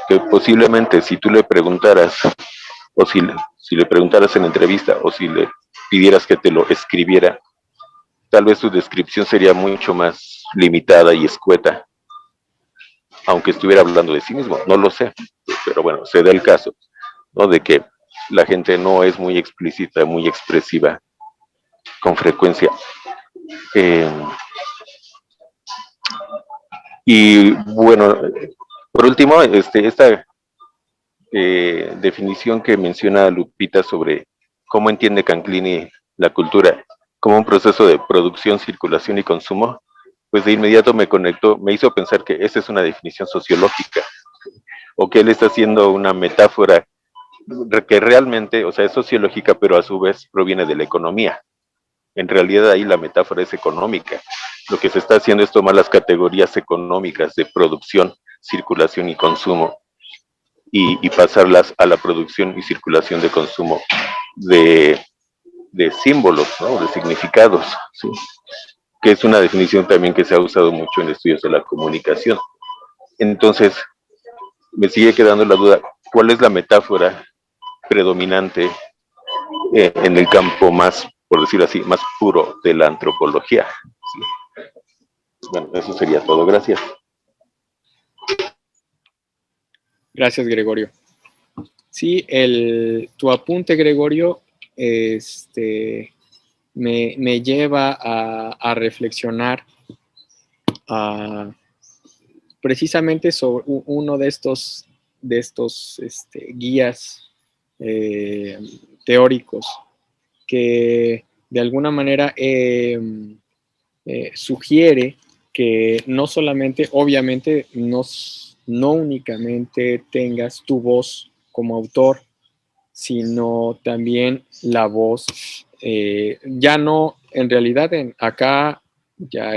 que posiblemente si tú le preguntaras, o si le preguntaras en entrevista, o si le pidieras que te lo escribiera, tal vez su descripción sería mucho más limitada y escueta, aunque estuviera hablando de sí mismo, no lo sé, pero bueno, se da el caso, ¿no?, de que la gente no es muy explícita, muy expresiva con frecuencia. Y bueno, por último, esta definición que menciona Lupita sobre cómo entiende Canclini la cultura como un proceso de producción, circulación y consumo, pues de inmediato me conectó, me hizo pensar que esa es una definición sociológica, o que él está haciendo una metáfora que realmente, o sea, es sociológica, pero a su vez proviene de la economía. En realidad ahí la metáfora es económica. Lo que se está haciendo es tomar las categorías económicas de producción, circulación y consumo y pasarlas a la producción y circulación de consumo de símbolos, ¿no? De significados, ¿sí? Que es una definición también que se ha usado mucho en estudios de la comunicación. Entonces, me sigue quedando la duda, ¿cuál es la metáfora predominante en el campo más, por decirlo así, más puro de la antropología? ¿Sí? Bueno, eso sería todo. Gracias. Gracias, Gregorio. Sí, tu apunte, Gregorio, me lleva a reflexionar precisamente sobre uno de estos guías teóricos que de alguna manera sugiere que no solamente, obviamente, no únicamente tengas tu voz como autor, sino también la voz, ya no, en realidad acá ya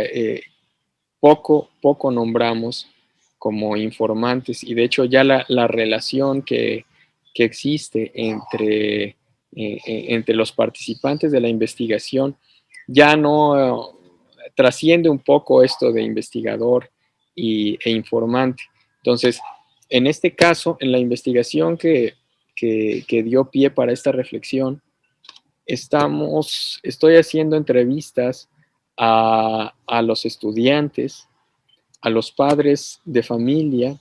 poco nombramos como informantes, y de hecho ya la relación que existe entre los participantes de la investigación ya no trasciende un poco esto de investigador e informante. Entonces, en este caso, en la investigación que dio pie para esta reflexión, estoy haciendo entrevistas a los estudiantes, a los padres de familia,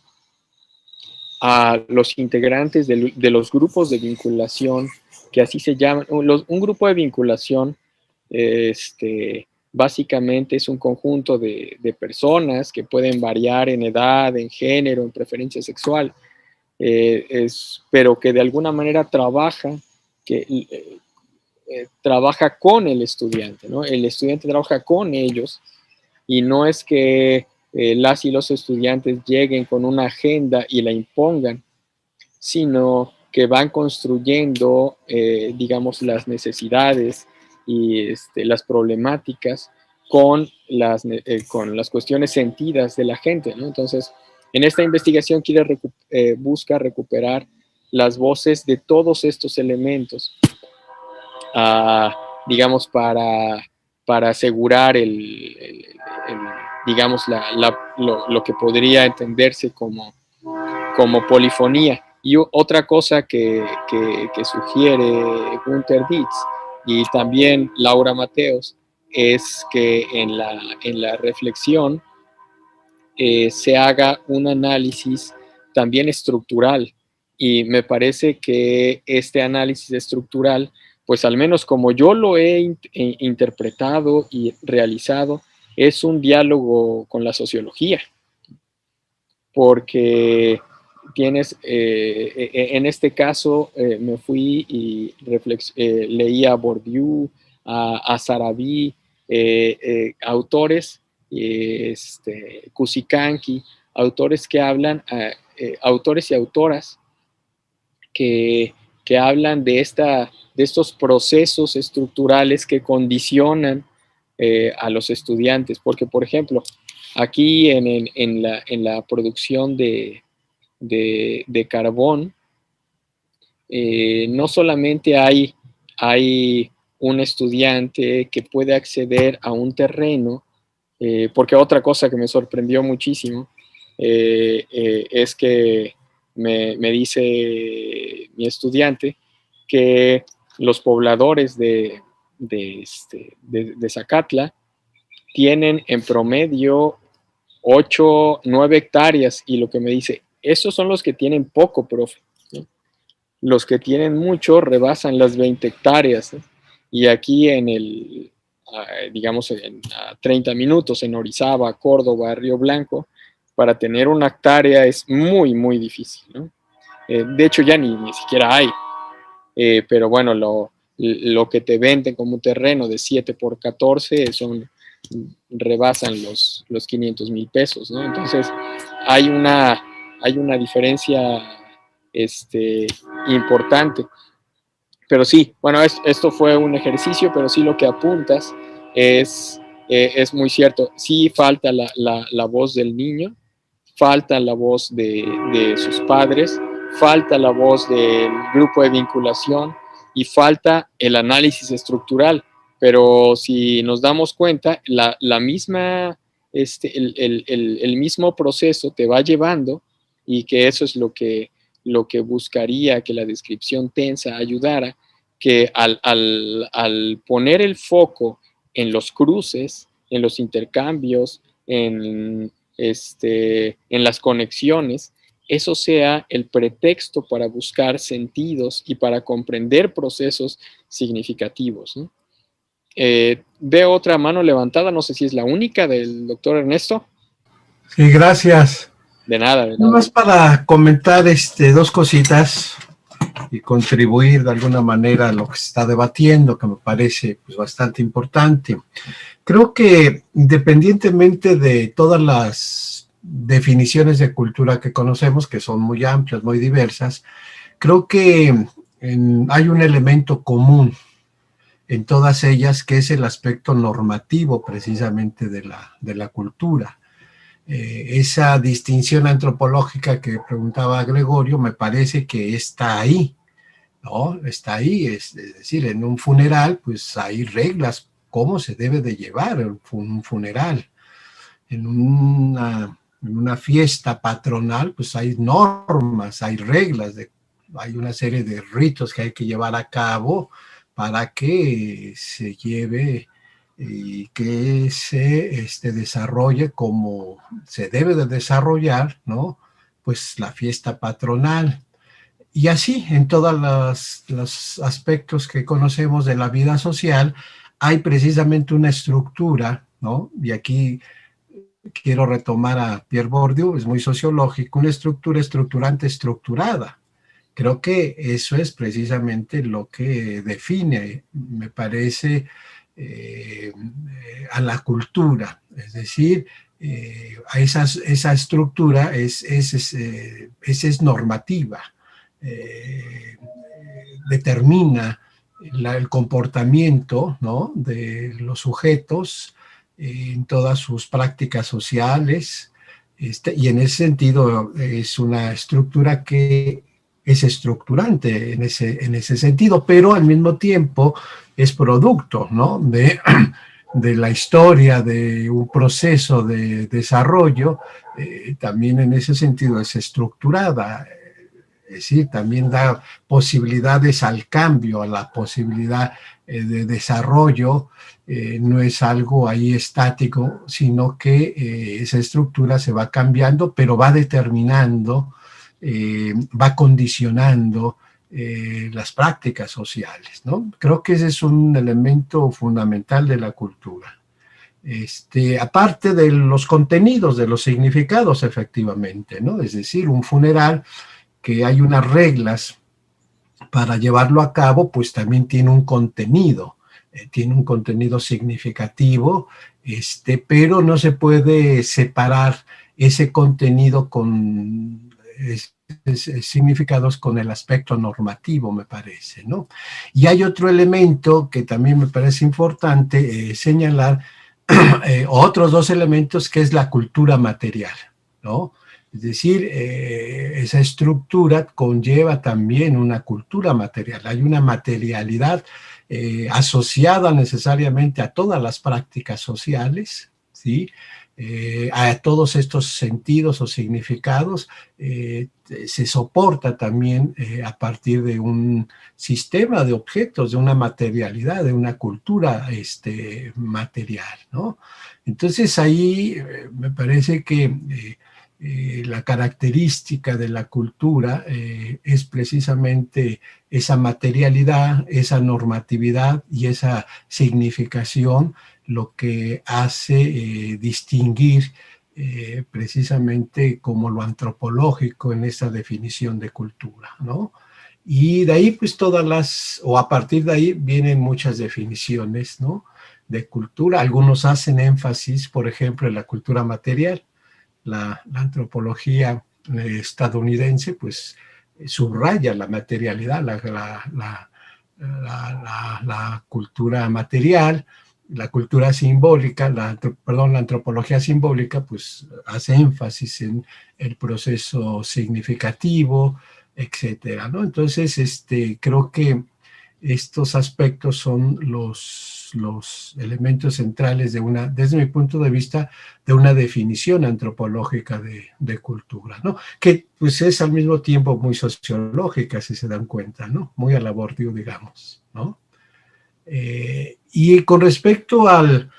a los integrantes de los grupos de vinculación, que así se llaman. Un grupo de vinculación básicamente es un conjunto de personas que pueden variar en edad, en género, en preferencia sexual, pero que de alguna manera trabaja con el estudiante, ¿no? El estudiante trabaja con ellos, y no es que las y los estudiantes lleguen con una agenda y la impongan, sino que van construyendo, digamos, las necesidades y las problemáticas con las cuestiones sentidas de la gente, ¿no? Entonces, en esta investigación busca recuperar las voces de todos estos elementos, digamos, para asegurar digamos, lo que podría entenderse como polifonía. Y otra cosa que sugiere Günter Dietz y también Laura Mateos es que en la reflexión se haga un análisis también estructural, y me parece que este análisis estructural, pues al menos como yo lo he interpretado y realizado, es un diálogo con la sociología, porque tienes, en este caso, me fui y leí a Bourdieu, a Sarabí, autores, Kusikanki, autores que hablan, autores y autoras que hablan de estos procesos estructurales que condicionan a los estudiantes, porque, por ejemplo, aquí en la producción de carbón, no solamente hay un estudiante que puede acceder a un terreno, porque otra cosa que me sorprendió muchísimo es que me dice mi estudiante que los pobladores de Zacatla tienen en promedio 8, 9 hectáreas, y lo que me dice, esos son los que tienen poco, profe, ¿no? Los que tienen mucho rebasan las 20 hectáreas, ¿no? Y aquí digamos, a 30 minutos, en Orizaba, Córdoba, Río Blanco, para tener una hectárea es muy, muy difícil, ¿no? De hecho, ya ni siquiera hay. Pero bueno, lo que te venden como un terreno de 7 por 14 rebasan los 500,000 pesos, ¿no? Entonces, hay una diferencia importante. Pero sí, bueno, esto fue un ejercicio, pero sí lo que apuntas es muy cierto. Sí falta la voz del niño, falta la voz de sus padres, falta la voz del grupo de vinculación y falta el análisis estructural. Pero si nos damos cuenta, la misma, el mismo proceso te va llevando, y que eso es lo que buscaría que la descripción tensa ayudara, que al poner el foco en los cruces, en los intercambios, en las conexiones, eso sea el pretexto para buscar sentidos y para comprender procesos significativos, ¿no? Veo otra mano levantada, no sé si es la única, del doctor Ernesto. Sí, gracias. De nada. Nada más para comentar dos cositas y contribuir de alguna manera a lo que se está debatiendo, que me parece pues, bastante importante. Creo que independientemente de todas las definiciones de cultura que conocemos, que son muy amplias, muy diversas, creo que hay un elemento común en todas ellas, que es el aspecto normativo precisamente de la cultura. Esa distinción antropológica que preguntaba Gregorio, me parece que está ahí, ¿no? Está ahí, es decir, en un funeral, pues hay reglas, cómo se debe de llevar un funeral. En una fiesta patronal, pues hay normas, hay reglas, hay una serie de ritos que hay que llevar a cabo para que se lleve y que se desarrolle como se debe de desarrollar, ¿no? Pues la fiesta patronal. Y así, en todos los aspectos que conocemos de la vida social, hay precisamente una estructura, ¿no? Y aquí quiero retomar a Pierre Bourdieu, es muy sociológico, una estructura estructurante estructurada. Creo que eso es precisamente lo que define, me parece, a la cultura, es decir, esa estructura es normativa, determina el comportamiento, ¿no?, de los sujetos en todas sus prácticas sociales, y en ese sentido es una estructura que es estructurante en ese sentido, pero al mismo tiempo es producto, ¿no?, de la historia, de un proceso de desarrollo, también en ese sentido es estructurada, es decir, también da posibilidades al cambio, a la posibilidad de desarrollo, no es algo ahí estático, sino que esa estructura se va cambiando, pero va determinando, va condicionando las prácticas sociales, ¿no? Creo que ese es un elemento fundamental de la cultura. Aparte de los contenidos, de los significados, efectivamente, ¿no? Es decir, un funeral que hay unas reglas para llevarlo a cabo, pues también tiene un contenido significativo, pero no se puede separar ese contenido con significados con el aspecto normativo, me parece, ¿no? Y hay otro elemento que también me parece importante señalar, otros dos elementos, que es la cultura material, ¿no? Es decir, esa estructura conlleva también una cultura material, hay una materialidad asociada necesariamente a todas las prácticas sociales, ¿sí? A todos estos sentidos o significados, se soporta también a partir de un sistema de objetos, de una materialidad, de una cultura material, ¿no? Entonces ahí me parece que la característica de la cultura es precisamente esa materialidad, esa normatividad y esa significación, lo que hace distinguir precisamente como lo antropológico en esa definición de cultura, ¿no? Y de ahí, pues o a partir de ahí vienen muchas definiciones, ¿no? De cultura. Algunos hacen énfasis, por ejemplo, en la cultura material. La antropología estadounidense, pues, subraya la materialidad, la cultura material, la cultura simbólica, la antropología simbólica, pues hace énfasis en el proceso significativo, etcétera, ¿no? Entonces, creo que estos aspectos son los elementos centrales desde mi punto de vista, de una definición antropológica de cultura, ¿no? Que pues es al mismo tiempo muy sociológica, si se dan cuenta, ¿no? Muy al abordio, digamos, ¿no? Y con respecto al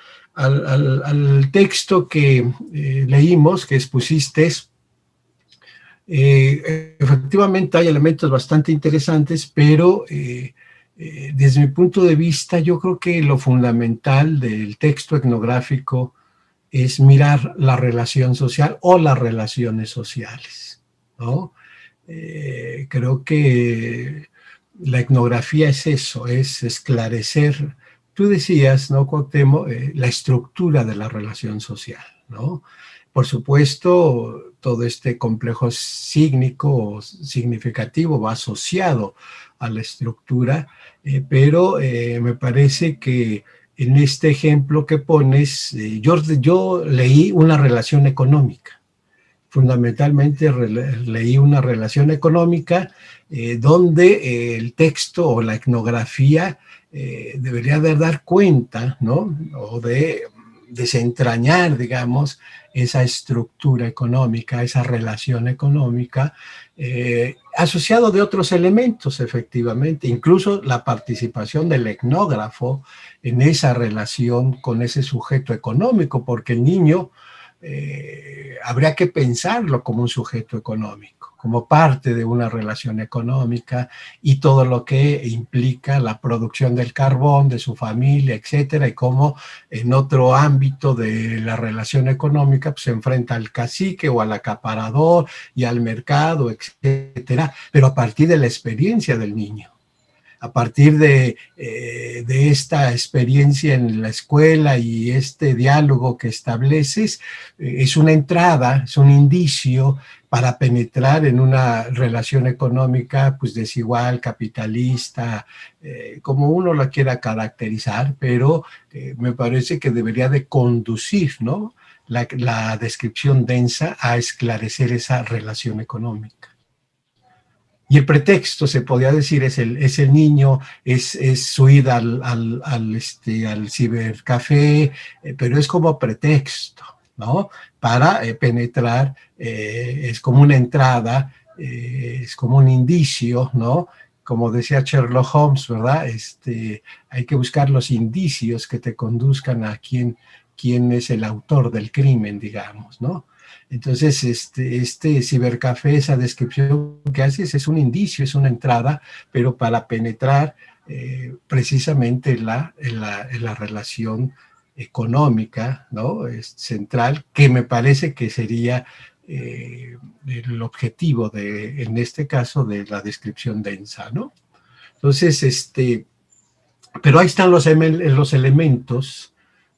texto que leímos, que expusiste, efectivamente hay elementos bastante interesantes, pero desde mi punto de vista, yo creo que lo fundamental del texto etnográfico es mirar la relación social o las relaciones sociales, ¿no? Creo que la etnografía es eso, es esclarecer, tú decías, ¿no, Cuauhtémoc? La estructura de la relación social, ¿no? Por supuesto, todo este complejo sígnico o significativo va asociado a la estructura, pero me parece que en este ejemplo que pones, yo leí una relación económica. Fundamentalmente leí una relación económica donde el texto o la etnografía debería de dar cuenta, ¿no? O de desentrañar, digamos, esa estructura económica, esa relación económica, asociado de otros elementos, efectivamente, incluso la participación del etnógrafo en esa relación con ese sujeto económico, porque el niño habría que pensarlo como un sujeto económico, como parte de una relación económica y todo lo que implica la producción del carbón, de su familia, etcétera, y cómo en otro ámbito de la relación económica pues, se enfrenta al cacique o al acaparador y al mercado, etcétera, pero a partir de la experiencia del niño. A partir de esta experiencia en la escuela y este diálogo que estableces, es una entrada, es un indicio para penetrar en una relación económica pues desigual, capitalista, como uno la quiera caracterizar, pero me parece que debería de conducir, ¿no? la descripción densa a esclarecer esa relación económica. Y el pretexto, se podría decir, es el niño, es su ida al cibercafé, pero es como pretexto, ¿no? Para penetrar, es como una entrada, es como un indicio, ¿no? Como decía Sherlock Holmes, ¿verdad? Hay que buscar los indicios que te conduzcan a quién es el autor del crimen, digamos, ¿no? Entonces, este cibercafé, esa descripción que haces es un indicio, es una entrada, pero para penetrar precisamente en la relación económica, ¿no? Es central, que me parece que sería el objetivo en este caso, de la descripción densa, ¿no? Entonces, pero ahí están los elementos.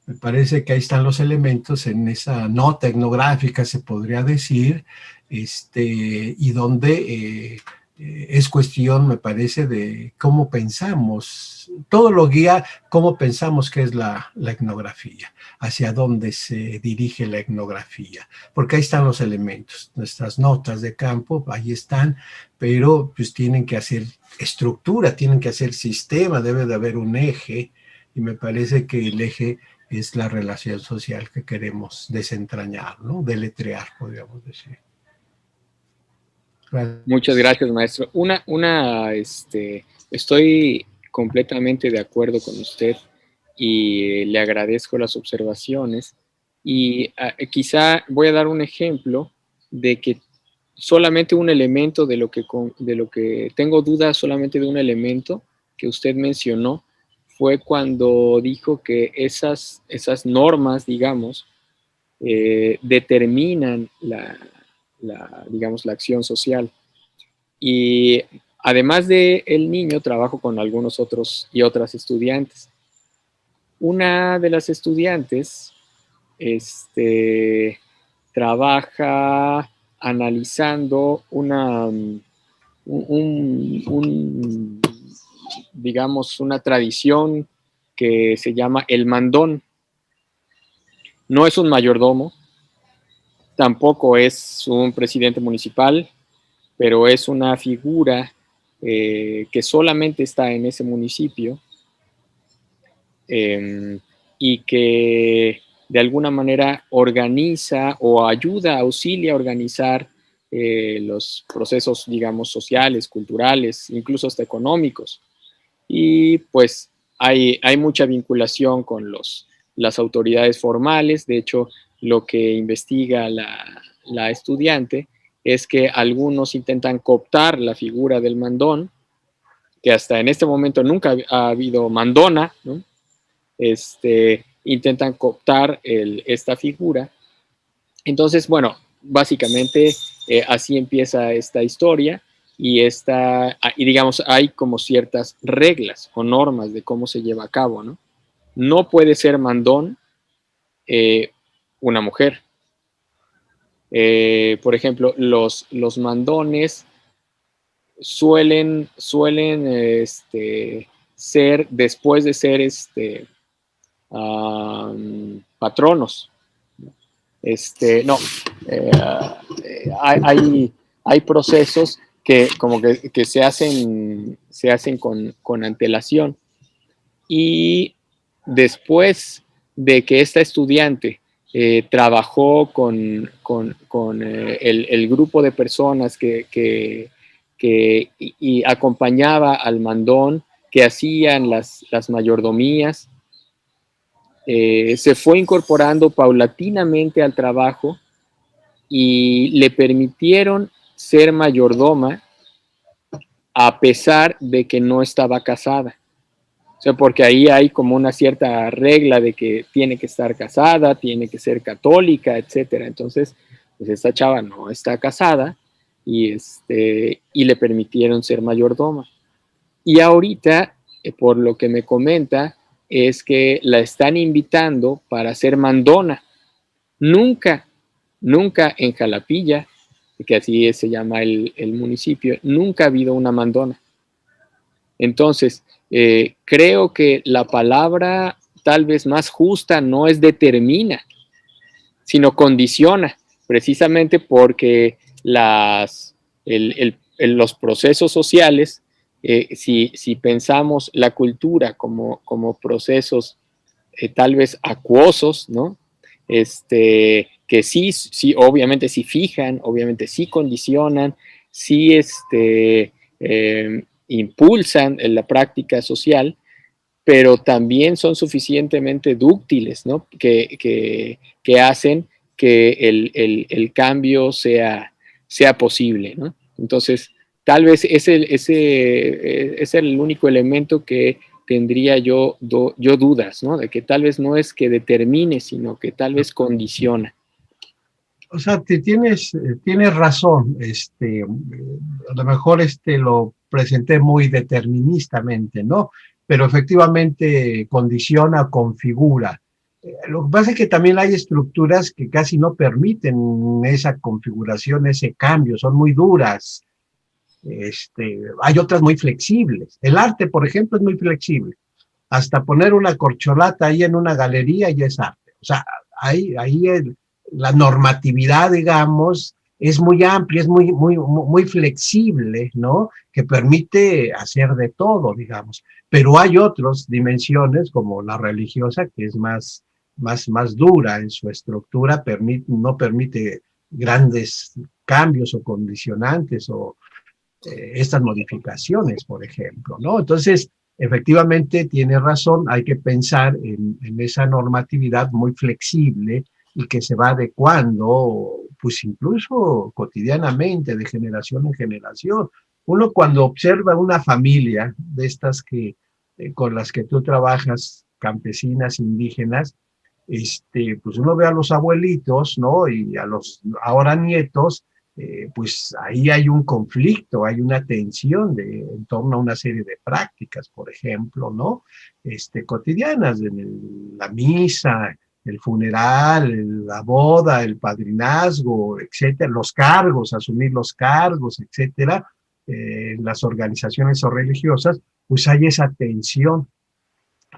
Me parece que ahí están los elementos en esa nota etnográfica, se podría decir, y donde es cuestión, me parece, de cómo pensamos, todo lo guía cómo pensamos que es la etnografía, hacia dónde se dirige la etnografía, porque ahí están los elementos, nuestras notas de campo, ahí están, pero pues tienen que hacer estructura, tienen que hacer sistema, debe de haber un eje, y me parece que el eje es la relación social que queremos desentrañar, ¿no? Deletrear, podríamos decir. Gracias. Muchas gracias, maestro. Estoy completamente de acuerdo con usted y le agradezco las observaciones. Y quizá voy a dar un ejemplo de que solamente un elemento de lo que tengo dudas, solamente de un elemento que usted mencionó, fue cuando dijo que esas normas, digamos, determinan digamos, la acción social. Y además de el niño, trabajo con algunos otros y otras estudiantes. Una de las estudiantes trabaja analizando digamos, una tradición que se llama el mandón. No es un mayordomo, tampoco es un presidente municipal, pero es una figura que solamente está en ese municipio y que de alguna manera organiza o ayuda, auxilia a organizar los procesos, digamos, sociales, culturales, incluso hasta económicos. Y pues hay mucha vinculación con las autoridades formales. De hecho, lo que investiga la estudiante es que algunos intentan cooptar la figura del mandón, que hasta en este momento nunca ha habido mandona, ¿no? Intentan cooptar esta figura. Entonces, bueno, básicamente así empieza esta historia y digamos, hay como ciertas reglas o normas de cómo se lleva a cabo, ¿no? No puede ser mandón una mujer. Por ejemplo, los mandones suelen ser, después de ser patronos. Hay procesos que como que se hacen con antelación. Y después de que esta estudiante trabajó con el grupo de personas que y acompañaba al mandón, que hacían las mayordomías, se fue incorporando paulatinamente al trabajo y le permitieron ser mayordoma a pesar de que no estaba casada. O sea, porque ahí hay como una cierta regla de que tiene que estar casada, tiene que ser católica, etcétera. Entonces, pues esta chava no está casada y le permitieron ser mayordoma. Y ahorita, por lo que me comenta, es que la están invitando para ser mandona. Nunca en Jalapilla, que así se llama el municipio, nunca ha habido una mandona. Entonces, creo que la palabra tal vez más justa no es determina, sino condiciona, precisamente porque los procesos sociales, si pensamos la cultura como procesos tal vez acuosos, ¿no? Que sí, obviamente sí fijan, obviamente sí condicionan, sí impulsan en la práctica social, pero también son suficientemente dúctiles, ¿no? Que hacen que el cambio sea posible, ¿no? Entonces, tal vez ese es el único elemento que tendría yo dudas, ¿no? De que tal vez no es que determine, sino que tal vez condiciona. O sea, tienes razón. A lo mejor lo presenté muy deterministamente, ¿no? Pero efectivamente condiciona, configura. Lo que pasa es que también hay estructuras que casi no permiten esa configuración, ese cambio, son muy duras. Hay otras muy flexibles. El arte, por ejemplo, es muy flexible. Hasta poner una corcholata ahí en una galería ya es arte. O sea, ahí la normatividad, digamos, es muy amplia, es muy flexible, ¿no? Que permite hacer de todo, digamos. Pero hay otras dimensiones, como la religiosa, que es más dura en su estructura, no permite grandes cambios o condicionantes o estas modificaciones, por ejemplo, ¿no? Entonces, efectivamente, tiene razón, hay que pensar en esa normatividad muy flexible y que se va adecuando, pues incluso cotidianamente, de generación en generación. Uno cuando observa una familia de estas con las que tú trabajas, campesinas, indígenas, pues uno ve a los abuelitos, ¿no? Y a los ahora nietos, pues ahí hay un conflicto, hay una tensión en torno a una serie de prácticas, por ejemplo, ¿no? Cotidianas, la misa, el funeral, la boda, el padrinazgo, etcétera, los cargos, asumir los cargos, etcétera, en las organizaciones o religiosas, pues hay esa tensión,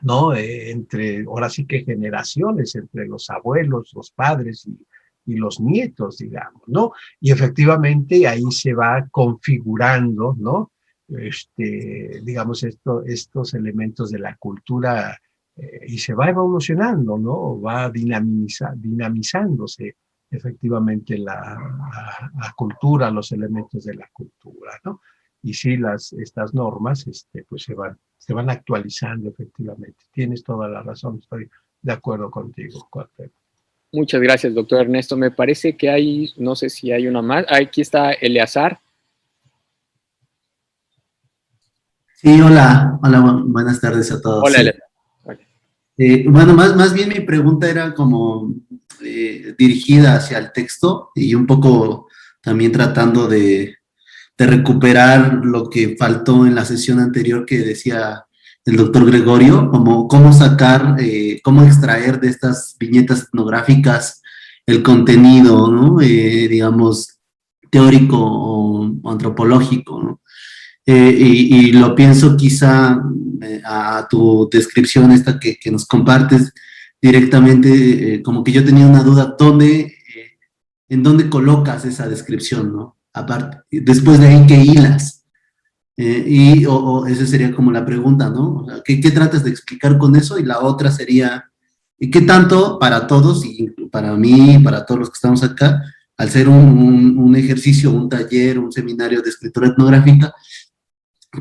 ¿no? Entre, ahora sí que generaciones, entre los abuelos, los padres y los nietos, digamos, ¿no? Y efectivamente ahí se va configurando, ¿no? Digamos, estos elementos de la cultura y se va evolucionando, ¿no? Va dinamizándose efectivamente la cultura, los elementos de la cultura, ¿no? Y sí, estas normas pues se van actualizando efectivamente. Tienes toda la razón, estoy de acuerdo contigo, Cuauhtémoc. Muchas gracias, doctor Ernesto. Me parece que hay, no sé si hay una más. Aquí está Eleazar. Sí, hola, buenas tardes a todos. Hola, Sí. Eleazar. Bueno, más bien mi pregunta era como dirigida hacia el texto y un poco también tratando de recuperar lo que faltó en la sesión anterior que decía el doctor Gregorio, como cómo sacar, cómo extraer de estas viñetas etnográficas el contenido, ¿no? Digamos, teórico o antropológico, ¿no? Y lo pienso quizá a tu descripción esta que nos compartes directamente, como que yo tenía una duda, ¿en dónde colocas esa descripción, no? Aparte, después de ahí, ¿qué hilas? O esa sería como la pregunta, ¿no? O sea, ¿qué tratas de explicar con eso? Y la otra sería, ¿y qué tanto para todos, y para mí, para todos los que estamos acá, al ser un ejercicio, un taller, un seminario de escritura etnográfica,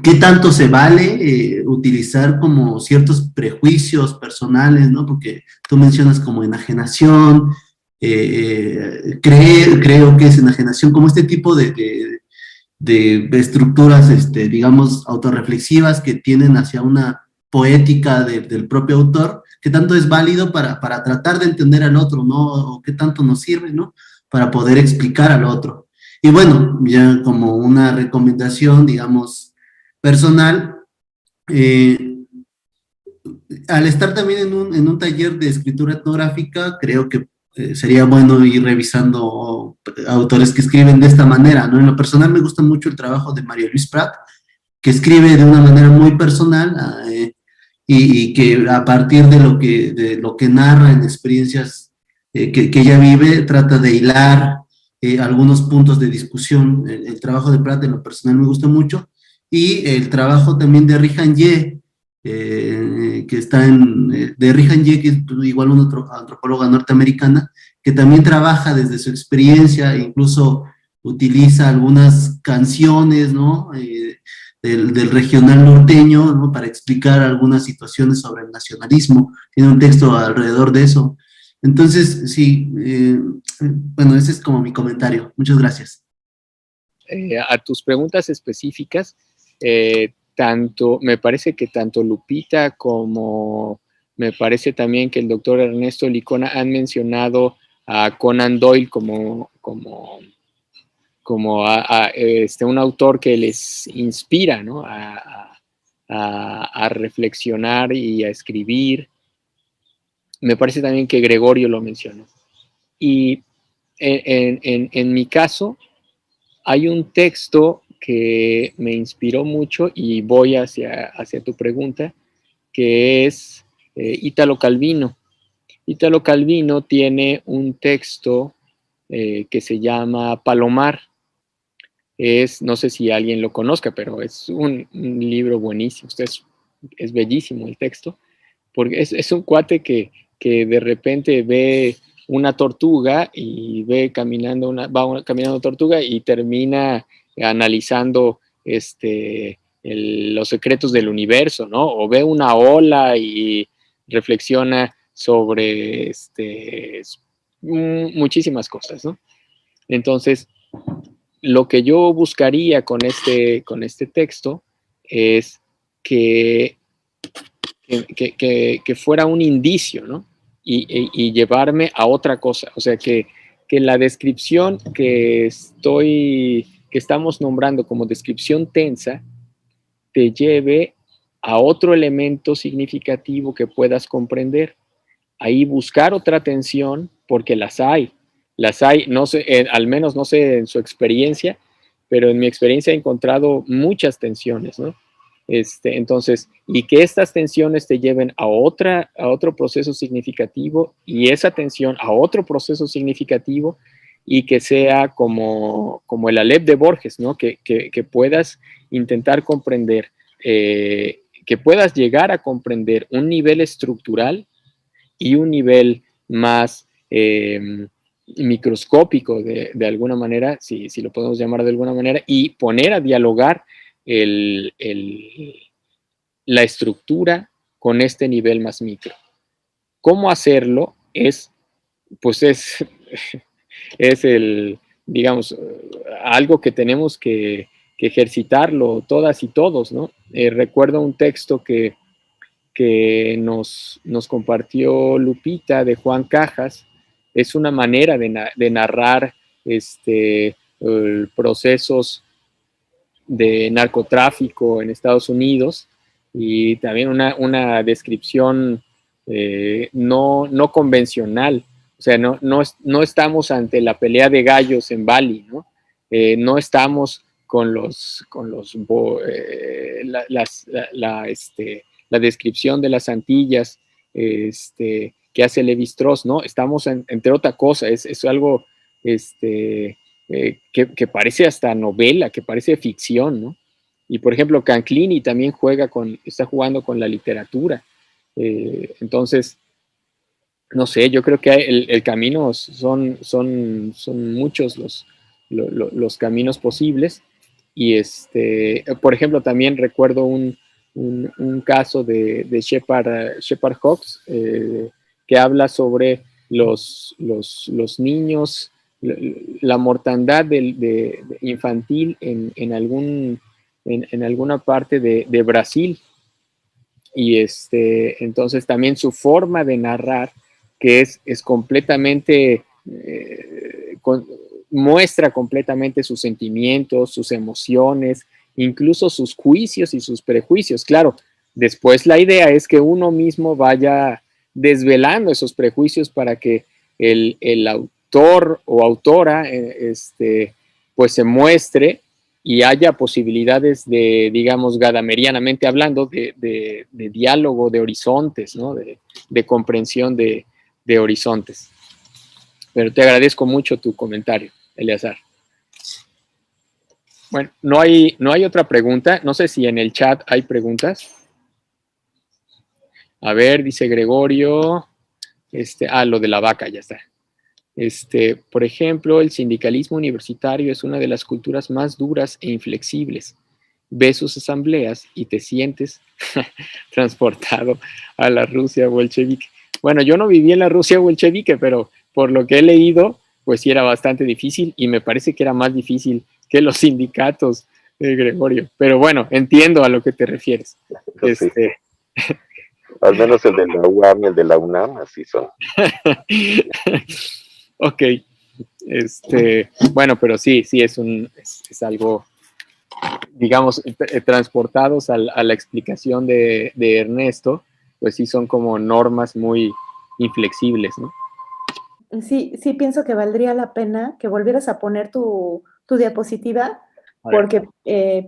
qué tanto se vale utilizar como ciertos prejuicios personales, ¿no? Porque tú mencionas como enajenación, creo que es enajenación, como este tipo de estructuras, digamos, autorreflexivas que tienden hacia una poética del propio autor, qué tanto es válido para tratar de entender al otro, ¿no? O qué tanto nos sirve, ¿no? Para poder explicar al otro. Y bueno, ya como una recomendación, digamos, personal, al estar también en un taller de escritura etnográfica, creo que sería bueno ir revisando autores que escriben de esta manera, ¿no? En lo personal me gusta mucho el trabajo de María Luis Prat, que escribe de una manera muy personal y que a partir de lo que narra en experiencias que ella vive, trata de hilar algunos puntos de discusión. El trabajo de Prat en lo personal me gusta mucho, y el trabajo también de Rihan Ye, que está de Rihan Ye, que es igual una antropóloga norteamericana, que también trabaja desde su experiencia, incluso utiliza algunas canciones, ¿no? Del regional norteño, ¿no? Para explicar algunas situaciones sobre el nacionalismo. Tiene un texto alrededor de eso. Entonces, sí, bueno, ese es como mi comentario. Muchas gracias. A tus preguntas específicas, me parece que tanto Lupita como me parece también que el doctor Ernesto Licona han mencionado a Conan Doyle como un autor que les inspira, ¿no? a reflexionar y a escribir. Me parece también que Gregorio lo mencionó. Y en mi caso, hay un texto que me inspiró mucho y voy hacia tu pregunta, que es Ítalo Calvino. Ítalo Calvino tiene un texto que se llama Palomar. No sé si alguien lo conozca, pero es un libro buenísimo. Es bellísimo el texto, porque es un cuate que de repente ve una tortuga y va caminando tortuga y termina analizando los secretos del universo, ¿no? O ve una ola y reflexiona sobre muchísimas cosas, ¿no? Entonces, lo que yo buscaría con este texto es que fuera un indicio, ¿no? y llevarme a otra cosa. O sea, que la descripción que estamos nombrando como descripción tensa te lleve a otro elemento significativo que puedas comprender. Ahí buscar otra tensión, porque las hay, no sé, al menos no sé en su experiencia, pero en mi experiencia he encontrado muchas tensiones, ¿no? Entonces, y que estas tensiones te lleven a otro proceso significativo, y esa tensión a otro proceso significativo, y que sea como el Aleph de Borges, ¿no? Que puedas intentar comprender, que puedas llegar a comprender un nivel estructural y un nivel más microscópico de alguna manera, si lo podemos llamar de alguna manera, y poner a dialogar la estructura con este nivel más micro. ¿Cómo hacerlo? Pues es digamos, algo que tenemos que ejercitarlo todas y todos, ¿no? Recuerdo un texto que nos compartió Lupita de Juan Cajas. Es una manera de narrar procesos de narcotráfico en Estados Unidos, y también una descripción no convencional. O sea, no estamos ante la pelea de gallos en Bali, ¿no? No estamos con la descripción de las Antillas que hace Levi-Strauss, ¿no? Estamos entre otra cosa, es algo que parece hasta novela, que parece ficción, ¿no? Y por ejemplo, Canclini también está jugando con la literatura. Entonces, no sé, yo creo que el camino son muchos los caminos posibles. Y por ejemplo, también recuerdo un caso de Shepard Hawkes, que habla sobre los niños, la mortandad infantil en alguna parte de Brasil. Y entonces también su forma de narrar, que es completamente, muestra completamente sus sentimientos, sus emociones, incluso sus juicios y sus prejuicios. Claro, después la idea es que uno mismo vaya desvelando esos prejuicios para que el autor o autora pues se muestre y haya posibilidades de, digamos, gadamerianamente hablando, de diálogo, de horizontes, ¿no? De comprensión de horizontes. Pero te agradezco mucho tu comentario, Eleazar. Bueno, no hay otra pregunta. No sé si en el chat hay preguntas. A ver, dice Gregorio. Lo de la vaca, ya está. Por ejemplo, el sindicalismo universitario es una de las culturas más duras e inflexibles. Ves sus asambleas y te sientes transportado a la Rusia bolchevique. Bueno, yo no viví en la Rusia bolchevique, pero por lo que he leído, pues sí era bastante difícil, y me parece que era más difícil que los sindicatos, Gregorio. Pero bueno, entiendo a lo que te refieres. Sí. Al menos el de la UAM y el de la UNAM, así son. Ok. Bueno, pero sí, es algo, digamos, transportados a la explicación de Ernesto, pues sí son como normas muy inflexibles, ¿no? Sí, pienso que valdría la pena que volvieras a poner tu diapositiva, porque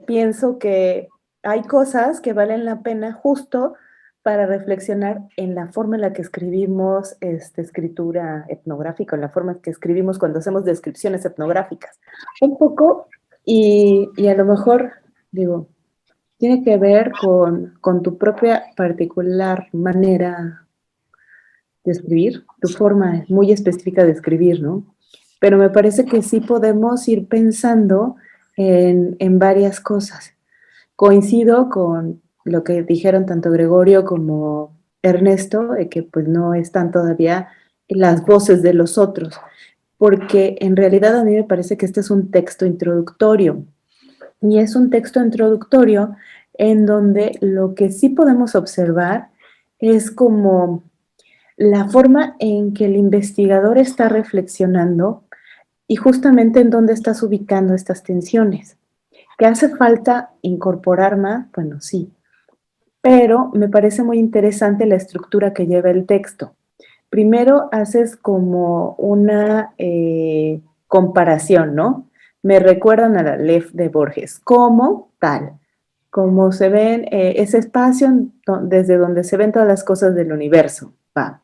pienso que hay cosas que valen la pena justo para reflexionar en la forma en la que escribimos escritura etnográfica, en la forma en que escribimos cuando hacemos descripciones etnográficas. Un poco, y a lo mejor, digo, tiene que ver con tu propia particular manera de escribir, tu forma muy específica de escribir, ¿no? Pero me parece que sí podemos ir pensando en varias cosas. Coincido con lo que dijeron tanto Gregorio como Ernesto, de que pues no están todavía las voces de los otros, porque en realidad a mí me parece que este es un texto introductorio, y es un texto introductorio en donde lo que sí podemos observar es como la forma en que el investigador está reflexionando y justamente en dónde estás ubicando estas tensiones. ¿Que hace falta incorporar más? Bueno, sí, pero me parece muy interesante la estructura que lleva el texto. Primero haces como una comparación, ¿no? Me recuerdan a la Aleph de Borges, como tal, como se ven ese espacio desde donde se ven todas las cosas del universo, va.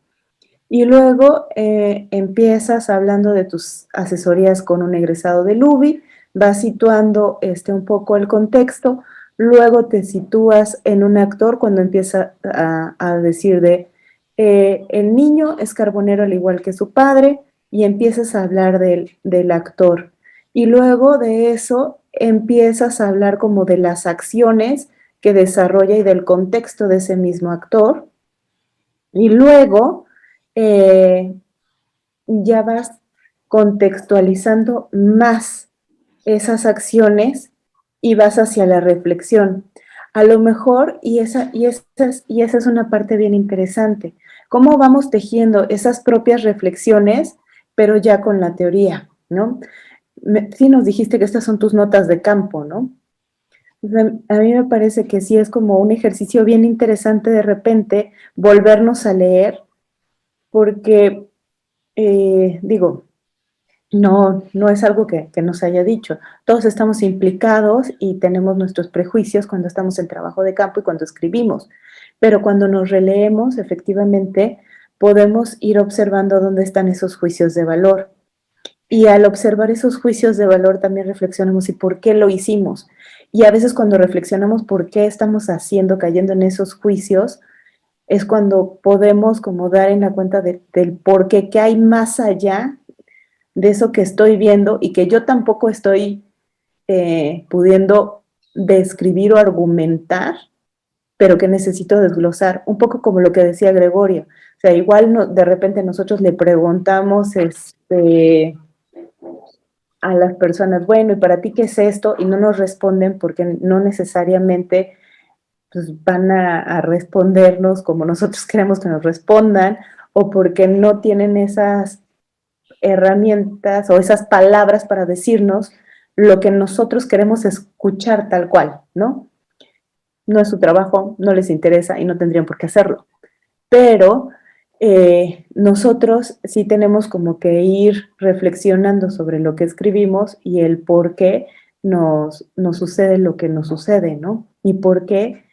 Y luego empiezas hablando de tus asesorías con un egresado del UBI, vas situando un poco el contexto, luego te sitúas en un actor cuando empieza a decir de el niño es carbonero al igual que su padre y empiezas a hablar del actor. Y luego de eso empiezas a hablar como de las acciones que desarrolla y del contexto de ese mismo actor. Y luego ya vas contextualizando más esas acciones y vas hacia la reflexión. A lo mejor, y esa es una parte bien interesante, cómo vamos tejiendo esas propias reflexiones, pero ya con la teoría, ¿no? Sí nos dijiste que estas son tus notas de campo, ¿no? A mí me parece que sí es como un ejercicio bien interesante de repente volvernos a leer, porque, digo, no es algo que nos haya dicho. Todos estamos implicados y tenemos nuestros prejuicios cuando estamos en trabajo de campo y cuando escribimos, pero cuando nos releemos, efectivamente, podemos ir observando dónde están esos juicios de valor. Y al observar esos juicios de valor también reflexionamos y por qué lo hicimos. Y a veces cuando reflexionamos por qué estamos cayendo en esos juicios, es cuando podemos como dar en la cuenta del por qué, que hay más allá de eso que estoy viendo y que yo tampoco estoy pudiendo describir o argumentar, pero que necesito desglosar, un poco como lo que decía Gregorio. O sea, igual de repente nosotros le preguntamos a las personas, bueno, ¿y para ti qué es esto? Y no nos responden porque no necesariamente pues, van a respondernos como nosotros queremos que nos respondan, o porque no tienen esas herramientas o esas palabras para decirnos lo que nosotros queremos escuchar tal cual, ¿no? No es su trabajo, no les interesa y no tendrían por qué hacerlo. Pero nosotros sí tenemos como que ir reflexionando sobre lo que escribimos y el por qué nos sucede lo que nos sucede, ¿no? Y por qué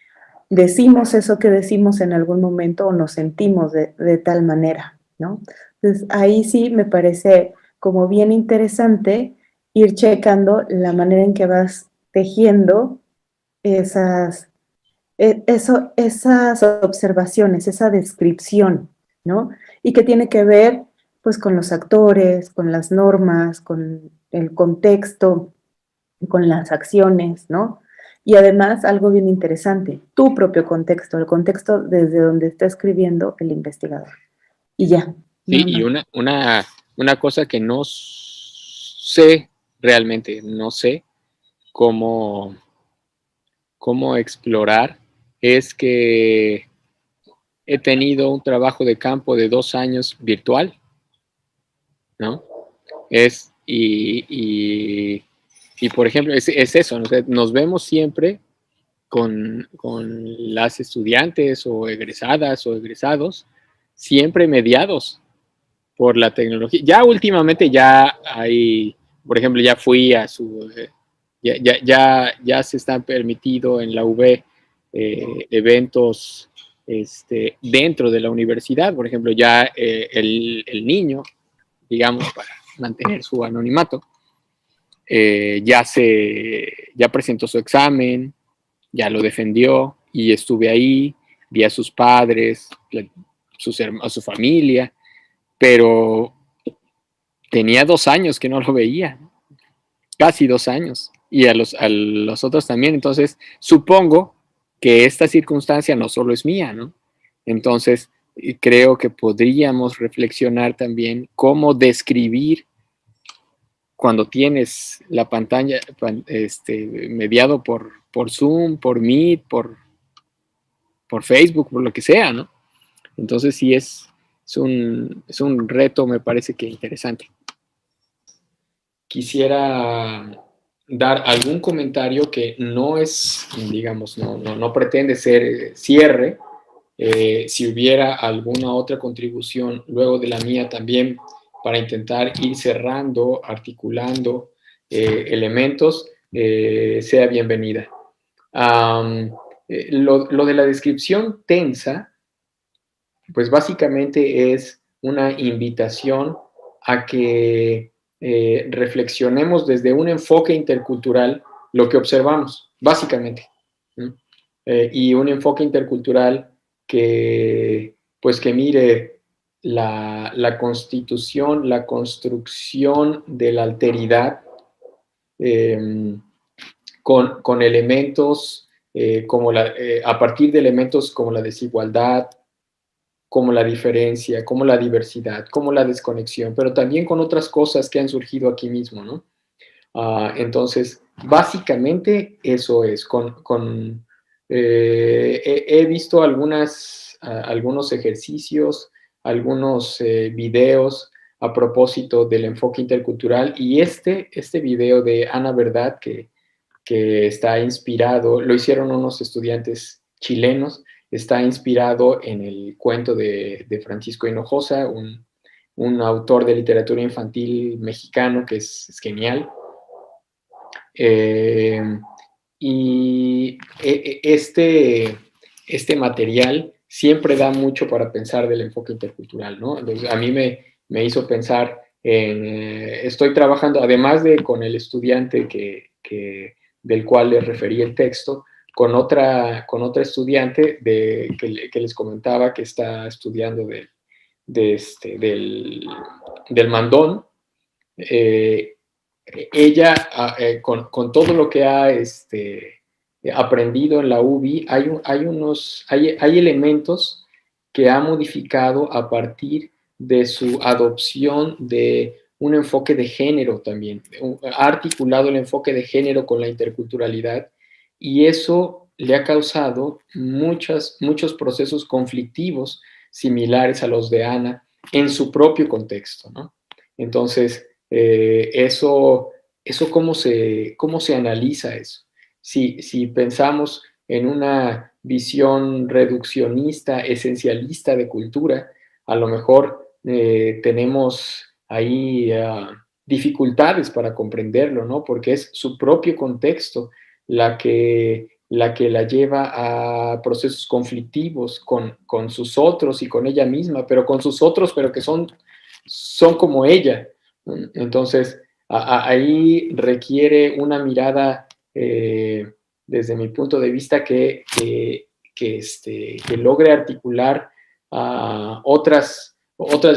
decimos eso que decimos en algún momento o nos sentimos de tal manera, ¿no? Entonces, ahí sí me parece como bien interesante ir checando la manera en que vas tejiendo esas observaciones, esa descripción, ¿no? Y que tiene que ver, pues, con los actores, con las normas, con el contexto, con las acciones, ¿no? Y además, algo bien interesante, tu propio contexto, el contexto desde donde está escribiendo el investigador. Y ya. Sí, y una cosa que no sé realmente, no sé cómo explorar, es que he tenido un trabajo de campo de 2 años virtual, ¿no? Y por ejemplo, es eso, ¿no? O sea, nos vemos siempre con las estudiantes o egresadas o egresados, siempre mediados por la tecnología. Ya últimamente ya hay, por ejemplo, ya fui a su, ya se están permitido en la UB eventos dentro de la universidad, por ejemplo, ya el niño, digamos, para mantener su anonimato, ya presentó su examen, ya lo defendió y estuve ahí, vi a sus padres, a su familia, pero tenía 2 años que no lo veía, casi 2 años, y a los otros también. Entonces, supongo que esta circunstancia no solo es mía, ¿no? Entonces, creo que podríamos reflexionar también cómo describir cuando tienes la pantalla mediado por Zoom, por Meet, por Facebook, por lo que sea, ¿no? Entonces sí es un reto, me parece que interesante. Quisiera dar algún comentario que no es, digamos, no pretende ser cierre. Si hubiera alguna otra contribución luego de la mía también para intentar ir cerrando, articulando elementos, sea bienvenida. Lo de la descripción tensa, pues básicamente es una invitación a que reflexionemos desde un enfoque intercultural lo que observamos, básicamente. Y un enfoque intercultural que mire la constitución, la construcción de la alteridad con elementos a partir de elementos como la desigualdad, como la diferencia, como la diversidad, como la desconexión, pero también con otras cosas que han surgido aquí mismo, ¿no? Entonces, básicamente eso es. He visto algunos ejercicios, algunos videos a propósito del enfoque intercultural, y este video de Ana Verdad, que está inspirado, lo hicieron unos estudiantes chilenos, está inspirado en el cuento de Francisco Hinojosa, un autor de literatura infantil mexicano que es genial. Y este material siempre da mucho para pensar del enfoque intercultural, ¿no? Entonces, a mí me hizo pensar estoy trabajando, además de con el estudiante del cual les referí el texto, con otra estudiante que les comentaba que está estudiando del Mandón. Ella, con todo lo que ha aprendido en la UBI, hay elementos que ha modificado a partir de su adopción de un enfoque de género también. Ha articulado el enfoque de género con la interculturalidad, y eso le ha causado muchos procesos conflictivos similares a los de Ana en su propio contexto, ¿no? Entonces, eso ¿cómo se analiza eso? Si pensamos en una visión reduccionista, esencialista de cultura, a lo mejor tenemos ahí dificultades para comprenderlo, ¿no? Porque es su propio contexto la que la lleva a procesos conflictivos con sus otros y con ella misma, pero con sus otros, pero que son como ella. Entonces, ahí requiere una mirada, desde mi punto de vista, que logre articular otras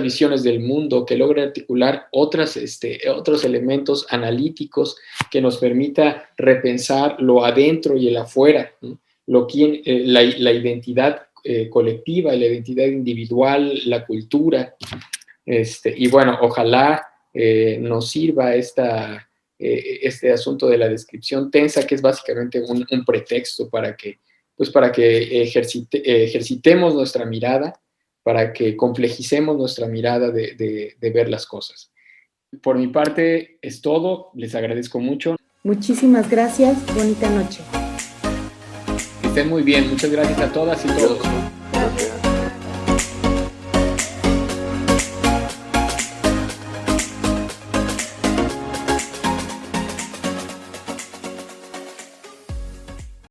visiones del mundo, que logre articular otros elementos analíticos que nos permita repensar lo adentro y el afuera, ¿no? La identidad colectiva, la identidad individual, la cultura. Y bueno, ojalá nos sirva este asunto de la descripción tensa, que es básicamente un pretexto para que ejercitemos nuestra mirada, para que complejicemos nuestra mirada de ver las cosas. Por mi parte es todo, les agradezco mucho. Muchísimas gracias, bonita noche. Que estén muy bien, muchas gracias a todas y todos. Gracias.